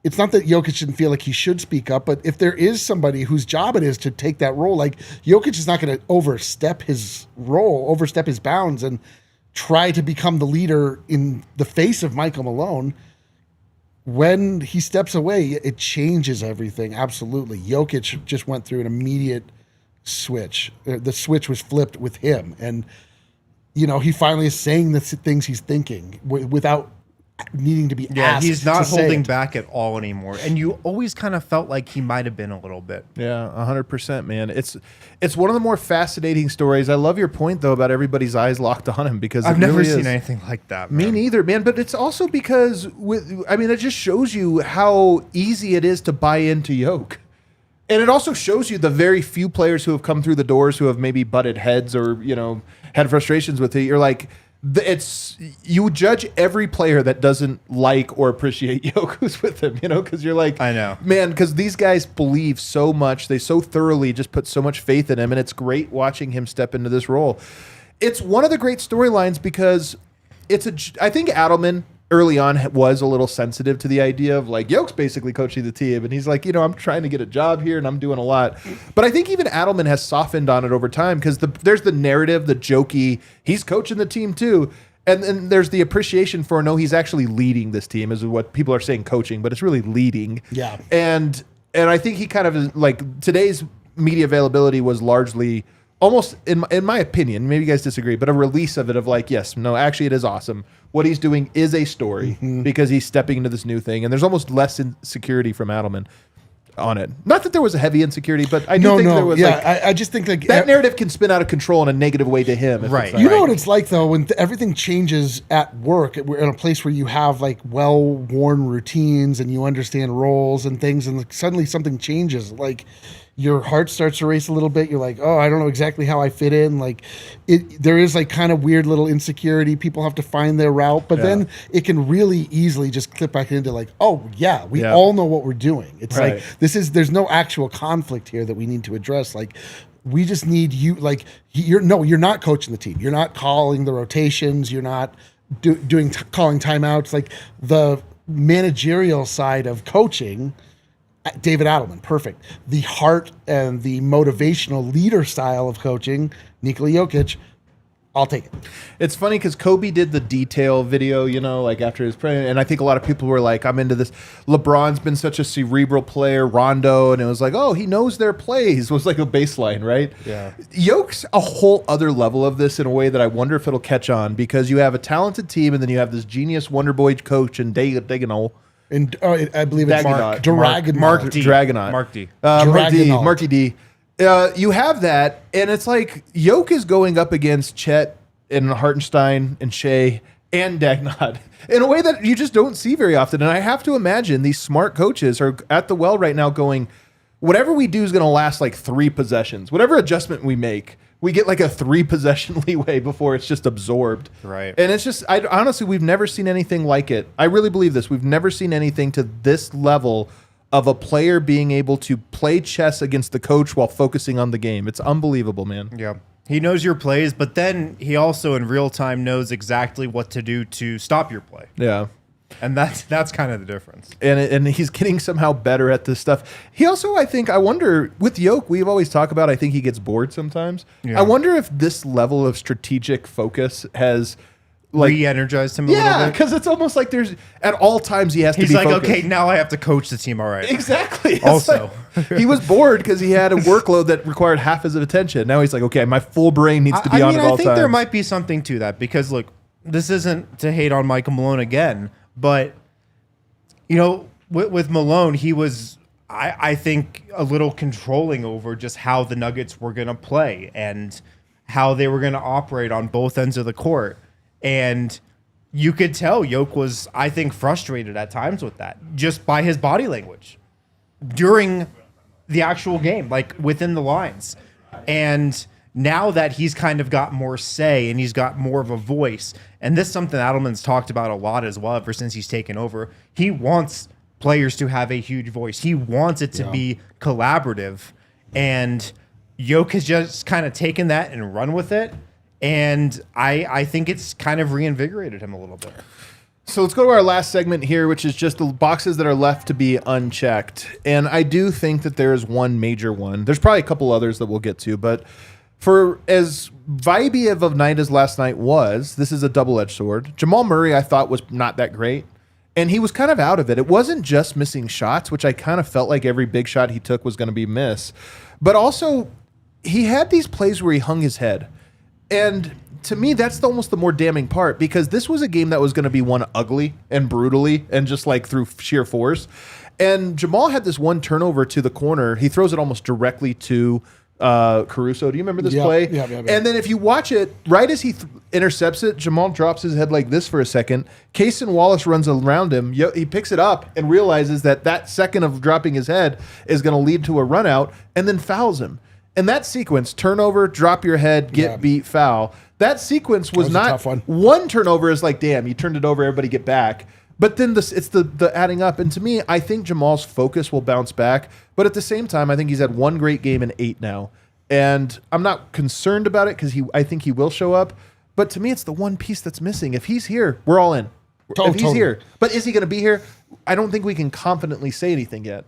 Jokic didn't feel like he should speak up, but if there is somebody whose job it is to take that role, like Jokic is not going to overstep his bounds and try to become the leader in the face of Michael Malone. When he steps away, it changes everything. Absolutely. Jokic just went through an immediate switch. The switch was flipped with him. And, he finally is saying the things he's thinking without needing to be asked. He's not to say holding it. back at all anymore. And you always kind of felt like he might have been a little bit. Yeah, 100%, man. It's one of the more fascinating stories. I love your point, though, about everybody's eyes locked on him because I've it never really seen is. anything like that. Me Man. neither, man. But it's also because, it just shows you how easy it is to buy into Yoke. And it also shows you the very few players who have come through the doors who have maybe butted heads or, had frustrations with it. You're like, you judge every player that doesn't like or appreciate Yoke who's with him, because you're like, I know. man, because these guys believe so much. They so thoroughly just put so much faith in him. And it's great watching him step into this role. It's one of the great storylines because I think Adelman early on was a little sensitive to the idea of like Yoke's basically coaching the team. And he's like, I'm trying to get a job here and I'm doing a lot. But I think even Adelman has softened on it over time because there's the narrative, the jokey, he's coaching the team too. And then there's the appreciation for, no, he's actually leading this team is what people are saying coaching, but it's really leading. Yeah. And I think he kind of is like today's media availability was largely almost, in my opinion, maybe you guys disagree, but a release of it of like, yes, no, actually it is awesome. What he's doing is a story because he's stepping into this new thing. And there's almost less insecurity from Adelman on it. Not that there was a heavy insecurity, but I do think there was I just think like that narrative can spin out of control in a negative way to him. if Right. it's like- You know what it's like though when everything changes at work. We're in a place where you have like well-worn routines and you understand roles and things, and like, suddenly something changes. Like your heart starts to race a little bit. You're like, oh, I don't know exactly how I fit in. Like there is like kind of weird little insecurity. People have to find their route, but then it can really easily just clip back into like, oh yeah, we all know what we're doing. It's Right. like there's no actual conflict here that we need to address. Like we just need you. Like you're not coaching the team. You're not calling the rotations. You're not calling timeouts. Like the managerial side of coaching. David Adelman, perfect. The heart and the motivational leader style of coaching, Nikola Jokic, I'll take it. It's funny because Kobe did the detail video, like after his prayer, and I think a lot of people were like, I'm into this. LeBron's been such a cerebral player, Rondo, and it was like, oh, he knows their plays, was like a baseline, right? Yeah. Yoke's a whole other level of this in a way that I wonder if it'll catch on because you have a talented team and then you have this genius wonder boy coach and Degano. And I believe it's Dagenot. Dragonot. Mark D. Dragonot. Mark D. Dragonot. Marky D. You have that, and it's like Yoke is going up against Chet and Hartenstein and Shea and Dagenot in a way that you just don't see very often. And I have to imagine these smart coaches are at the well right now going, whatever we do is going to last like 3 possessions. Whatever adjustment we make, we get like a 3 possession leeway before it's just absorbed. Right. And it's just, honestly, we've never seen anything like it. I really believe this. We've never seen anything to this level of a player being able to play chess against the coach while focusing on the game. It's unbelievable, man. Yeah. He knows your plays, but then he also in real time knows exactly what to do to stop your play. Yeah. And that's kind of the difference. And he's getting somehow better at this stuff. He also, I wonder, with Yoke, we've always talked about, I think he gets bored sometimes. Yeah. I wonder if this level of strategic focus has like re-energized him a little bit. Yeah, because it's almost like there's at all times he has to be like, focused. okay, now I have to coach the team all right. Exactly. It's Also. like, he was bored because he had a workload that required half his attention. Now he's like, okay, my full brain needs to be on at all times. I think there might be something to that because, look, this isn't to hate on Michael Malone again, but, you know, with Malone, he was, I think, a little controlling over just how the Nuggets were going to play and how they were going to operate on both ends of the court. And you could tell Yoke was, I think, frustrated at times with that, just by his body language during the actual game, like within the lines. And now that he's kind of got more say and he's got more of a voice, and this is something Adelman's talked about a lot as well ever since he's taken over, he wants players to have a huge voice. He wants it to be collaborative. And Yoke has just kind of taken that and run with it. And I think it's kind of reinvigorated him a little bit. So let's go to our last segment here, which is just the boxes that are left to be unchecked. And I do think that there is one major one. There's probably a couple others that we'll get to, but for as vibey of a night as last night was, this is a double-edged sword. Jamal Murray, I thought, was not that great. And he was kind of out of it. It wasn't just missing shots, which I kind of felt like every big shot he took was going to be miss. But also, he had these plays where he hung his head. And to me, that's almost the more damning part because this was a game that was going to be won ugly and brutally and just like through sheer force. And Jamal had this one turnover to the corner. He throws it almost directly to Caruso. Do you remember this play? Yeah. And then if you watch it, right as he intercepts it, Jamal drops his head like this for a second. Cason Wallace runs around him. He picks it up and realizes that second of dropping his head is going to lead to a run out and then fouls him. And that sequence, turnover, drop your head, get beat, foul. That sequence was not a tough one. One turnover is like, damn, you turned it over, everybody get back. But then it's the adding up. And to me, I think Jamal's focus will bounce back. But at the same time, I think he's had one great game in 8 now. And I'm not concerned about it because I think he will show up. But to me, it's the one piece that's missing. If he's here, we're all in. If he's here. But is he going to be here? I don't think we can confidently say anything yet.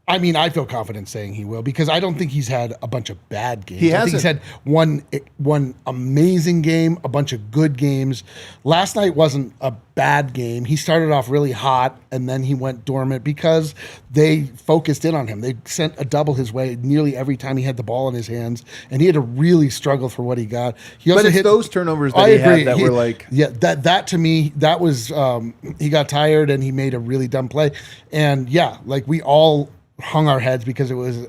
I mean, I feel confident saying he will because I don't think he's had a bunch of bad games. He hasn't. I think he's had one amazing game, a bunch of good games. Last night wasn't a bad game. He started off really hot and then he went dormant because they focused in on him. They sent a double his way nearly every time he had the ball in his hands, and he had to really struggle for what he got. He also hit those turnovers that he had that were like... Yeah, that to me, that was... he got tired and he made a really dumb play. And yeah, like we all hung our heads because it was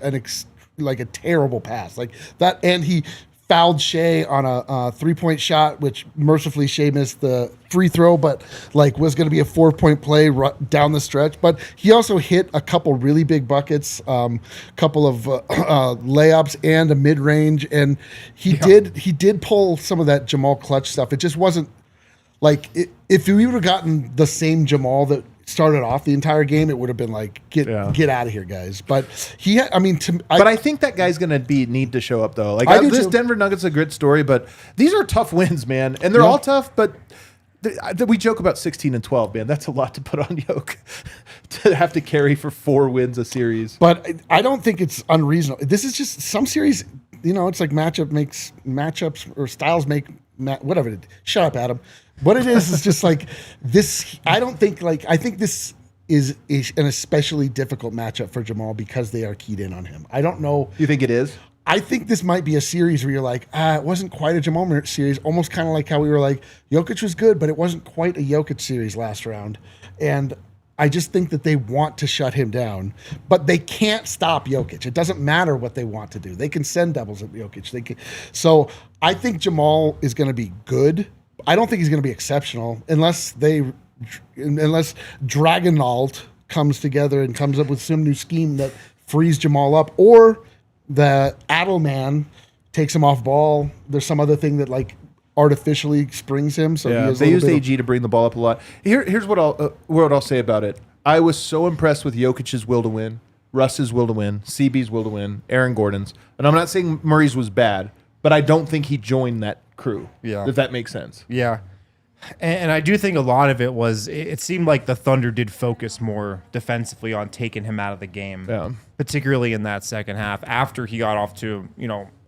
like a terrible pass like that, and he fouled Shea on a 3-point shot, which mercifully Shea missed the free throw, but like was going to be a 4-point play down the stretch. But he also hit a couple really big buckets, couple of layups and a mid range, and he did pull some of that Jamal clutch stuff. It just wasn't like if we would have gotten the same Jamal that started off the entire game, it would have been like get out of here, guys. But I think that guy's gonna need to show up though. Like this Denver Nuggets is a great story, but these are tough wins, man, and they're all tough. But we joke about 16 and 12, man. That's a lot to put on Yoke to have to carry for 4 wins a series. But I don't think it's unreasonable. This is just some series. You know, it's like matchups or styles make whatever. Shut up, Adam. What it is just like this. I think this is an especially difficult matchup for Jamal because they are keyed in on him. I don't know. You think it is? I think this might be a series where you're like, it wasn't quite a Jamal Murray series, almost kind of like how we were like, Jokic was good, but it wasn't quite a Jokic series last round. And I just think that they want to shut him down, but they can't stop Jokic. It doesn't matter what they want to do. They can send doubles at Jokic. So I think Jamal is going to be good. I don't think he's going to be exceptional unless Dragonalt comes together and comes up with some new scheme that frees Jamal up, or the Adelman takes him off ball. There's some other thing that like artificially springs him. So they used AG to bring the ball up a lot. Here's what I'll say about it. I was so impressed with Jokic's will to win, Russ's will to win, CB's will to win, Aaron Gordon's, and I'm not saying Murray's was bad, but I don't think he joined that crew. Yeah, if that makes sense. Yeah. And I do think a lot of it was, it seemed like the Thunder did focus more defensively on taking him out of the game, particularly in that second half after he got off to,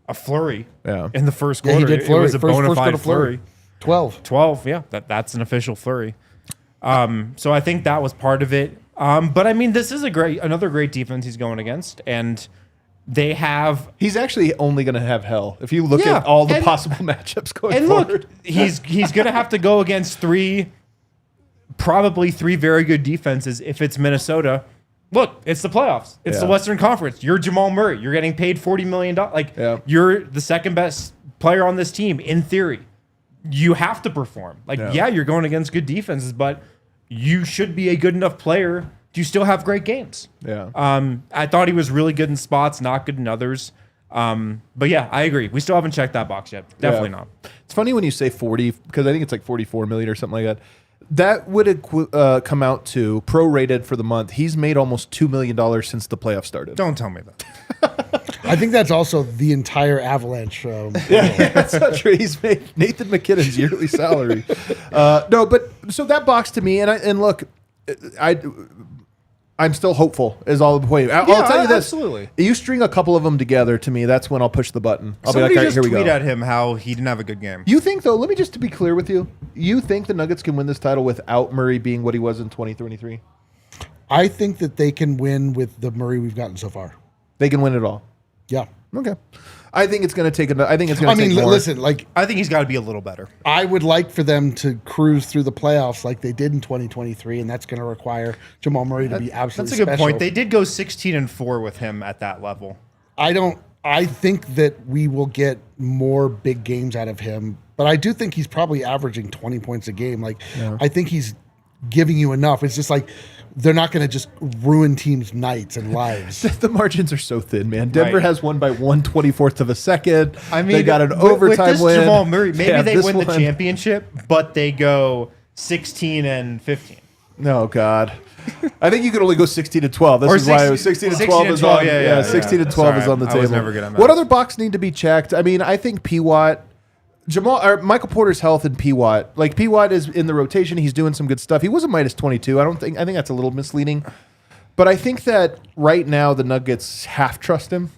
a flurry in the first quarter. He did flurry. It was a bona fide flurry. 12, yeah. That's an official flurry. So I think that was part of it. But I mean, this is another great defense he's going against, and he's actually only going to have hell if you look at all the possible matchups going forward. Look, he's going to have to go against probably three very good defenses if it's Minnesota. Look, it's the playoffs. It's the Western Conference. You're Jamal Murray. You're getting paid $40 million. You're the second best player on this team in theory. You have to perform. You're going against good defenses, but you should be a good enough player. You still have great games. I thought he was really good in spots, not good in others. But yeah, I agree. We still haven't checked that box yet. Definitely not. It's funny when you say 40, because I think it's like 44 million or something like that. That would come out to prorated for the month. He's made almost $2 million since the playoffs started. Don't tell me that. I think that's also the entire Avalanche. That's not true. He's made Nathan McKinnon's yearly salary. No, but so that box to me, and look, I'm still hopeful is all the point. I'll tell you this. Absolutely. You string a couple of them together, to me, that's when I'll push the button. I'll Somebody be like, all right, here we go. tweet at him how he didn't have a good game. You think, though, let me just to be clear with you, you think the Nuggets can win this title without Murray being what he was in 2023? I think that they can win with the Murray we've gotten so far. They can win it all? Yeah. Okay. I think it's going to take more. Listen, I think he's got to be a little better. I would like for them to cruise through the playoffs like they did in 2023, and that's going to require Jamal Murray to be absolutely special. That's a good point. They They did go 16-4 with him at that level. I think that we will get more big games out of him, but I do think he's probably averaging 20 points a game. I think he's giving you enough. It's just like they're not going to just ruin teams' nights and lives. The margins are so thin, man. Denver has won by 1/24th of a second. I mean, they got an overtime with this win. Jamal Murray, maybe they win the championship, but they go 16-15. No, God. I think you could only go 16-12. This is why it was 16-12 is on. 16-12 is on the table. I was never good at math. What other box need to be checked? I mean, I think P-Watt, Michael Porter's health and P-Watt. Like P-Watt is in the rotation. He's doing some good stuff. He was a -22. I think that's a little misleading. But I think that right now the Nuggets half trust him.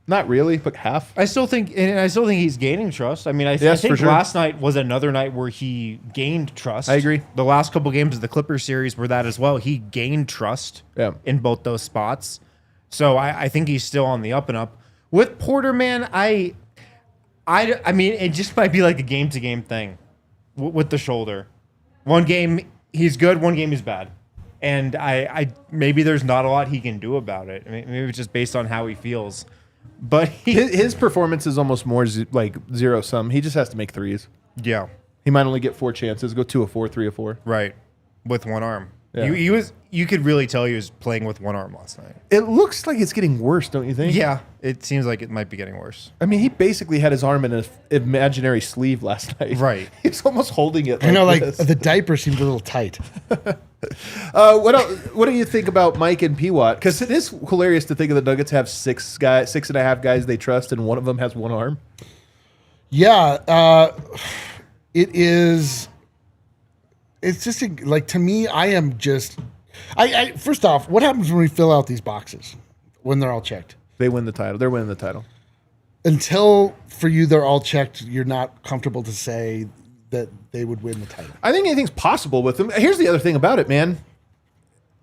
Not really, but half. I still think he's gaining trust. I mean, I think last night was another night where he gained trust. I agree. The last couple games of the Clippers series were that as well. He gained trust in both those spots. So I think he's still on the up and up. With Porter, man, I mean, it just might be like a game-to-game thing with the shoulder. One game he's good, one game he's bad. And I maybe there's not a lot he can do about it. I mean, maybe it's just based on how he feels. But his performance is almost more like zero sum. He just has to make threes. Yeah. He might only get 4 chances, go 2 of 4, 3 of 4. Right. With one arm. Yeah. You could really tell he was playing with one arm last night. It looks like it's getting worse, don't you think? Yeah. It seems like it might be getting worse. I mean, he basically had his arm in an imaginary sleeve last night. Right. He's almost holding it. I know, the diaper seemed a little tight. What do you think about Mike and P-Watt? Because it is hilarious to think of the Nuggets have 6.5 guys they trust, and one of them has one arm. Yeah, it is. It's just to me. I am just. I first off, what happens when we fill out these boxes when they're all checked? They win the title. They're winning the title. Until for you, they're all checked. You're not comfortable to say that they would win the title. I think anything's possible with them. Here's the other thing about it, man.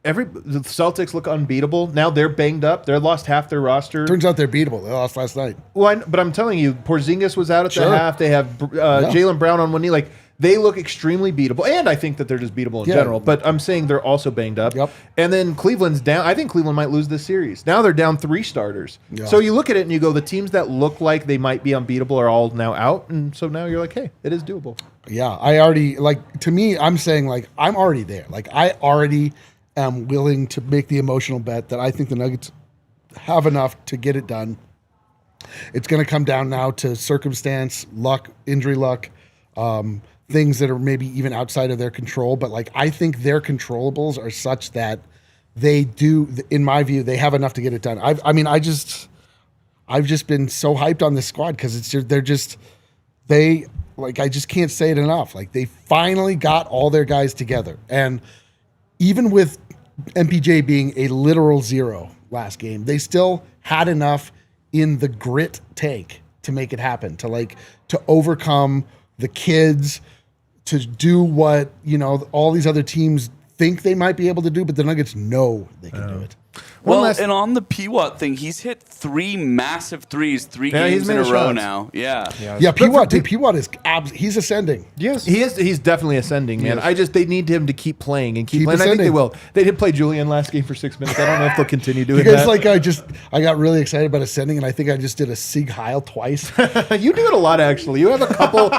The Celtics look unbeatable. Now they're banged up. They lost half their roster. Turns out they're beatable. They lost last night. Well, but I'm telling you, Porzingis was out at the half. They have Jaylen Brown on one knee. They look extremely beatable, and I think that they're just beatable in general. But I'm saying they're also banged up. Yep. And then Cleveland's down. I think Cleveland might lose this series. Now they're down 3 starters. Yeah. So you look at it and you go, the teams that look like they might be unbeatable are all now out, and so now you're like, hey, it is doable. Yeah, I already to me, I'm saying I'm already there. I already am willing to make the emotional bet that I think the Nuggets have enough to get it done. It's going to come down now to circumstance, luck, injury luck, things that are maybe even outside of their control. But I think their controllables are such that they do, in my view, they have enough to get it done. I've just been so hyped on this squad because I just can't say it enough. They finally got all their guys together. And even with MPJ being a literal 0 last game, they still had enough in the grit tank to make it happen, to overcome the kids, to do what, all these other teams think they might be able to do, but the Nuggets know they can do it. Well, and on the P-Watt thing, he's hit 3 massive threes 3 games in a row now. Yeah. P-Watt, dude, P-Watt is he's ascending. Yes, he is. He's definitely ascending, man. Yes. They need him to keep playing and keep playing. Ascending. I think they will. They did play Julian last game for 6 minutes. I don't know if they'll continue doing because that. I got really excited about ascending, and I think I just did a Sig Heil twice. You do it a lot, actually. You have a couple.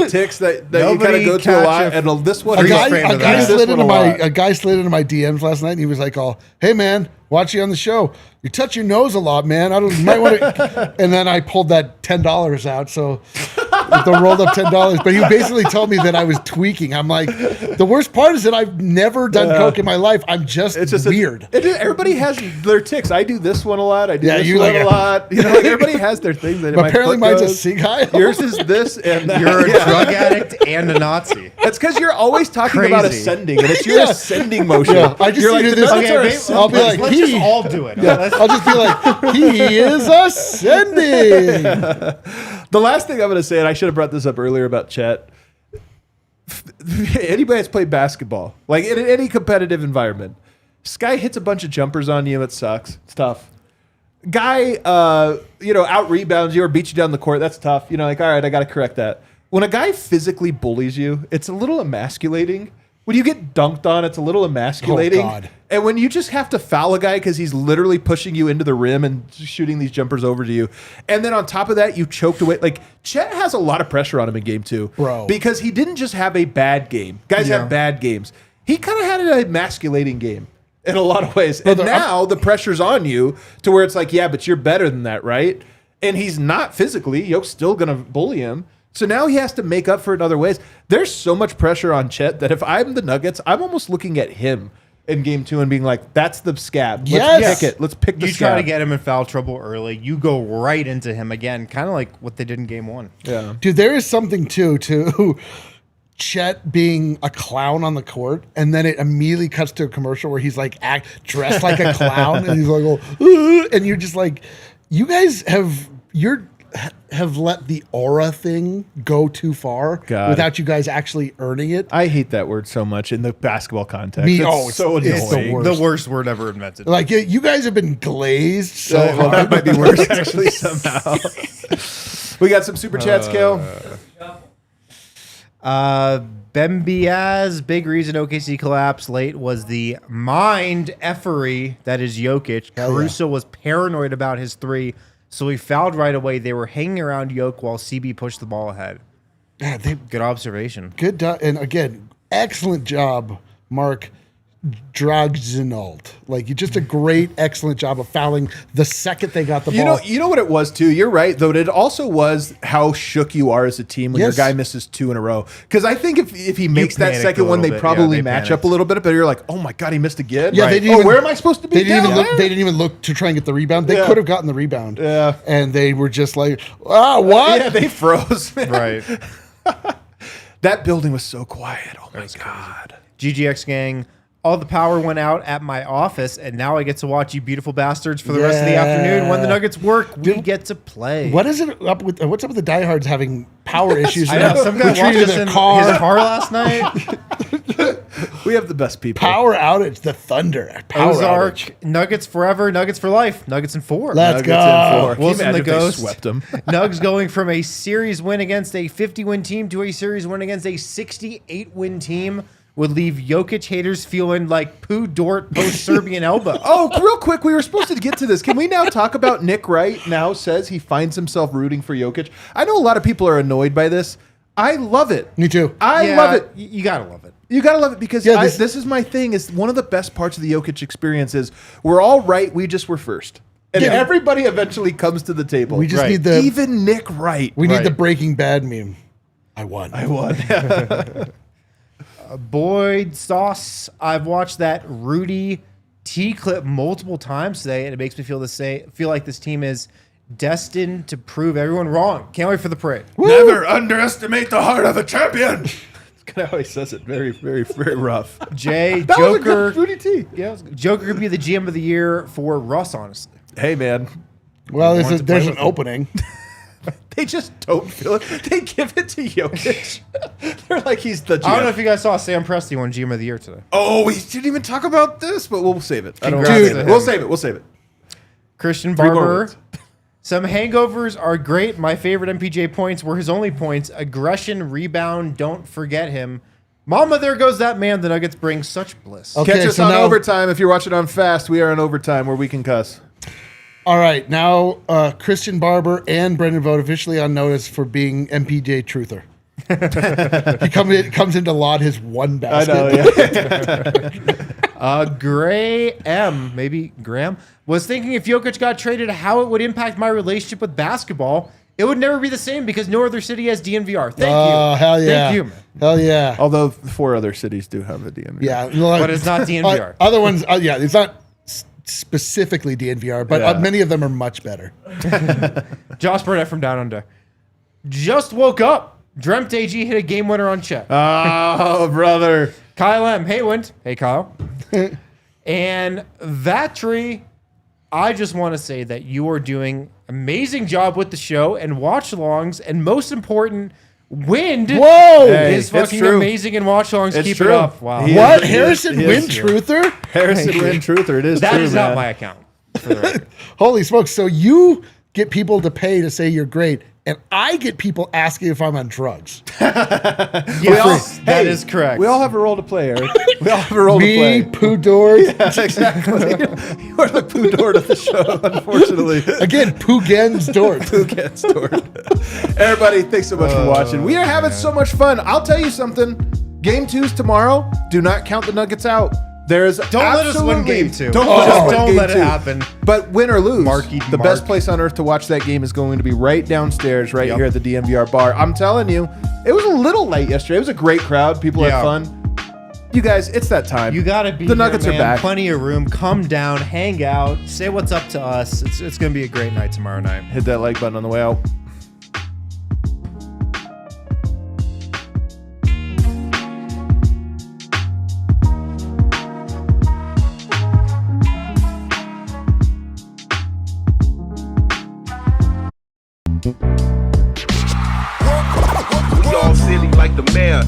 Ticks that you kind of go to a lot, and this one. A guy slid into my DMs last night, and he was like, hey man, watch you on the show. You touch your nose a lot, man. You might want to. And then I pulled that $10 out, so the rolled up $10. But he basically told me that I was tweaking. I'm like, the worst part is that I've never done coke in my life. I'm just weird. Everybody has their ticks. I do this one a lot. I do this one a lot. Everybody has their things. That apparently mine's a Sig Heil. Yours is this, and you're a drug addict and a Nazi. That's because you're always talking about ascending, and it's your ascending motion. Yeah, I just you're like, I'll be like, let's just all do it. Yeah, I'll just be like, he is ascending. The last thing I'm going to say, and I should have brought this up earlier about Chet. Anybody that's played basketball, in any competitive environment, this guy hits a bunch of jumpers on you. It sucks. It's tough. Guy, out rebounds you or beats you down the court. That's tough. All right, I got to correct that. When a guy physically bullies you, it's a little emasculating. When you get dunked on, it's a little emasculating. Oh, God. And when you just have to foul a guy because he's literally pushing you into the rim and shooting these jumpers over to you. And then on top of that, you choked away. Chet has a lot of pressure on him in game 2. Bro. Because he didn't just have a bad game. Guys have bad games. He kind of had an emasculating game in a lot of ways. And now the pressure's on you to where it's like, yeah, but you're better than that, right? And he's not physically. Yoke's still going to bully him. So now he has to make up for it in other ways. There's so much pressure on Chet that if I'm the Nuggets, I'm almost looking at him in game 2 and being like, that's the scab. Let's pick it. Let's pick the scab. You try to get him in foul trouble early. You go right into him again, kind of like what they did in game 1. Yeah. Dude, there is something to Chet being a clown on the court, and then it immediately cuts to a commercial where he's dressed like a clown, and he's like, and you're just like, you guys have let the aura thing go too far without you guys actually earning it. I hate that word so much in the basketball context. It's so annoying. It's the worst word ever invented. You guys have been glazed so hard. That might be worse actually somehow. We got some super chats, Kale. Ben Biaz, big reason OKC collapsed late was the mind effery that is Jokic. Caruso was paranoid about his 3. So he fouled right away. They were hanging around Yoke while CB pushed the ball ahead. Yeah, good observation. And again, excellent job, Mark Dragzinold. Just a great, excellent job of fouling the second they got the ball. You know what it was too? You're right, though. It also was how shook you are as a team when your guy misses 2 in a row. Because I think if he makes that second one, they probably match up a little bit. But you're like, oh my God, he missed again. Yeah, right. Where am I supposed to be? They didn't even look to try and get the rebound. They could have gotten the rebound. Yeah. And they were just like, what? Yeah, they froze. Man. Right. That building was so quiet. Oh my God. GGX gang. All the power went out at my office, and now I get to watch you beautiful bastards for the rest of the afternoon. When the Nuggets work, we get to play. What's up with the diehards having power issues? I know, some guy walked us in his car last night. We have the best people. Power outage, the Thunder. Power Ozark, outage. Nuggets forever, Nuggets for life, Nuggets in 4. Let's Nuggets go. in 4. Can you Wilson the imagine if they Ghost. swept them? Nugs going from a series win against a 50-win team to a series win against a 68-win team would leave Jokic haters feeling like Pooh Dort post-Serbian elbow. Oh, real quick, we were supposed to get to this. Can we now talk about Nick Wright now says he finds himself rooting for Jokic? I know a lot of people are annoyed by this. I love it. Me too. I love it. You gotta love it. You gotta love it because Yeah, this is my thing. Is one of the best parts of the Jokic experience is we're all right. We just were first, and Yeah. everybody eventually comes to the table. We just Right. need the even Nick Wright. we need Right. the Breaking Bad meme. I won. Boyd Sauce, I've watched that Rudy T clip multiple times today, and it makes me feel like this team is destined to prove everyone wrong. Can't wait for the parade. Never underestimate the heart of a champion. That's kind of how he says it. Very, very, very rough. Jay, That was a Joker. good Rudy T. Yeah, Joker could be the GM of the year for Russ, honestly. Hey, man. Well, want to play there's with an him. opening. They just don't feel it. They give it to Jokic. They're like he's the GM. I don't know if you guys saw Sam Presti won GM of the year today. Oh, we didn't even talk about this, but we'll save it. I don't Congrats want to to save it. him. We'll save it. We'll save it. Christian 3 more Barber. words. Some hangovers are great. My favorite MPJ points were his only points. Aggression, rebound, don't forget him. Mama, there goes that man. The Nuggets bring such bliss. Okay, Catch us so on now- overtime. If you're watching on Fast, we are on overtime where we can cuss. All right, now Christian Barber and Brendan Vogt officially on notice for being MPJ truther. He comes in to laud his one basket. Gray M, maybe Graham, was thinking if Jokic got traded, how it would impact my relationship with basketball. It would never be the same because no other city has DNVR. Thank Oh, you. hell yeah. Thank you, man. Hell yeah. Although 4 other cities do have a DMV. Yeah. But it's not DNVR. Other ones, yeah, it's not specifically DNVR, but Yeah. many of them are much better. Josh Burnett from Down Under. Just woke up. Dreamt AG hit a game winner on Chet. Oh, brother. Kyle M. Hey, Wind. Hey, Kyle. And that tree, I just want to say that you are doing amazing job with the show and watch-alongs, and most important, Wind Whoa! Hey, is it's fucking true. amazing in watch-alongs. It's Keep true. it up. Wow. He What? is- Harrison he Wynn is- truther? Harrison Wynn truther. It is That true, is man. not my account. For the record. Holy smokes. So you get people to pay to say you're great, and I get people asking if I'm on drugs. Yes, that is correct. We all have a role to play, Eric. We all have a role to Me, play. Pooh Dort. Exactly. You are the Pooh Dort of the show, unfortunately. Again, Pooh Gens Dort. Who gets Dort? Everybody, thanks so much for watching. We are having so much fun. I'll tell you something. Game 2's tomorrow. Do not count the Nuggets out. There's Don't let us win absolutely- game 2. Don't let us win Don't game let it 2. happen. But win or lose, Marky the Mark. best place on earth to watch that game is going to be right downstairs, right Yep. here at the DNVR Bar. I'm telling you, it was a little late yesterday. It was a great crowd. People had Yeah. fun. You guys, it's that time. You gotta be. The here, Nuggets are man. back. Plenty of room. Come down, hang out, say what's up to us. It's gonna be a great night tomorrow night. Hit that like button on the way out. We all silly like the mayor.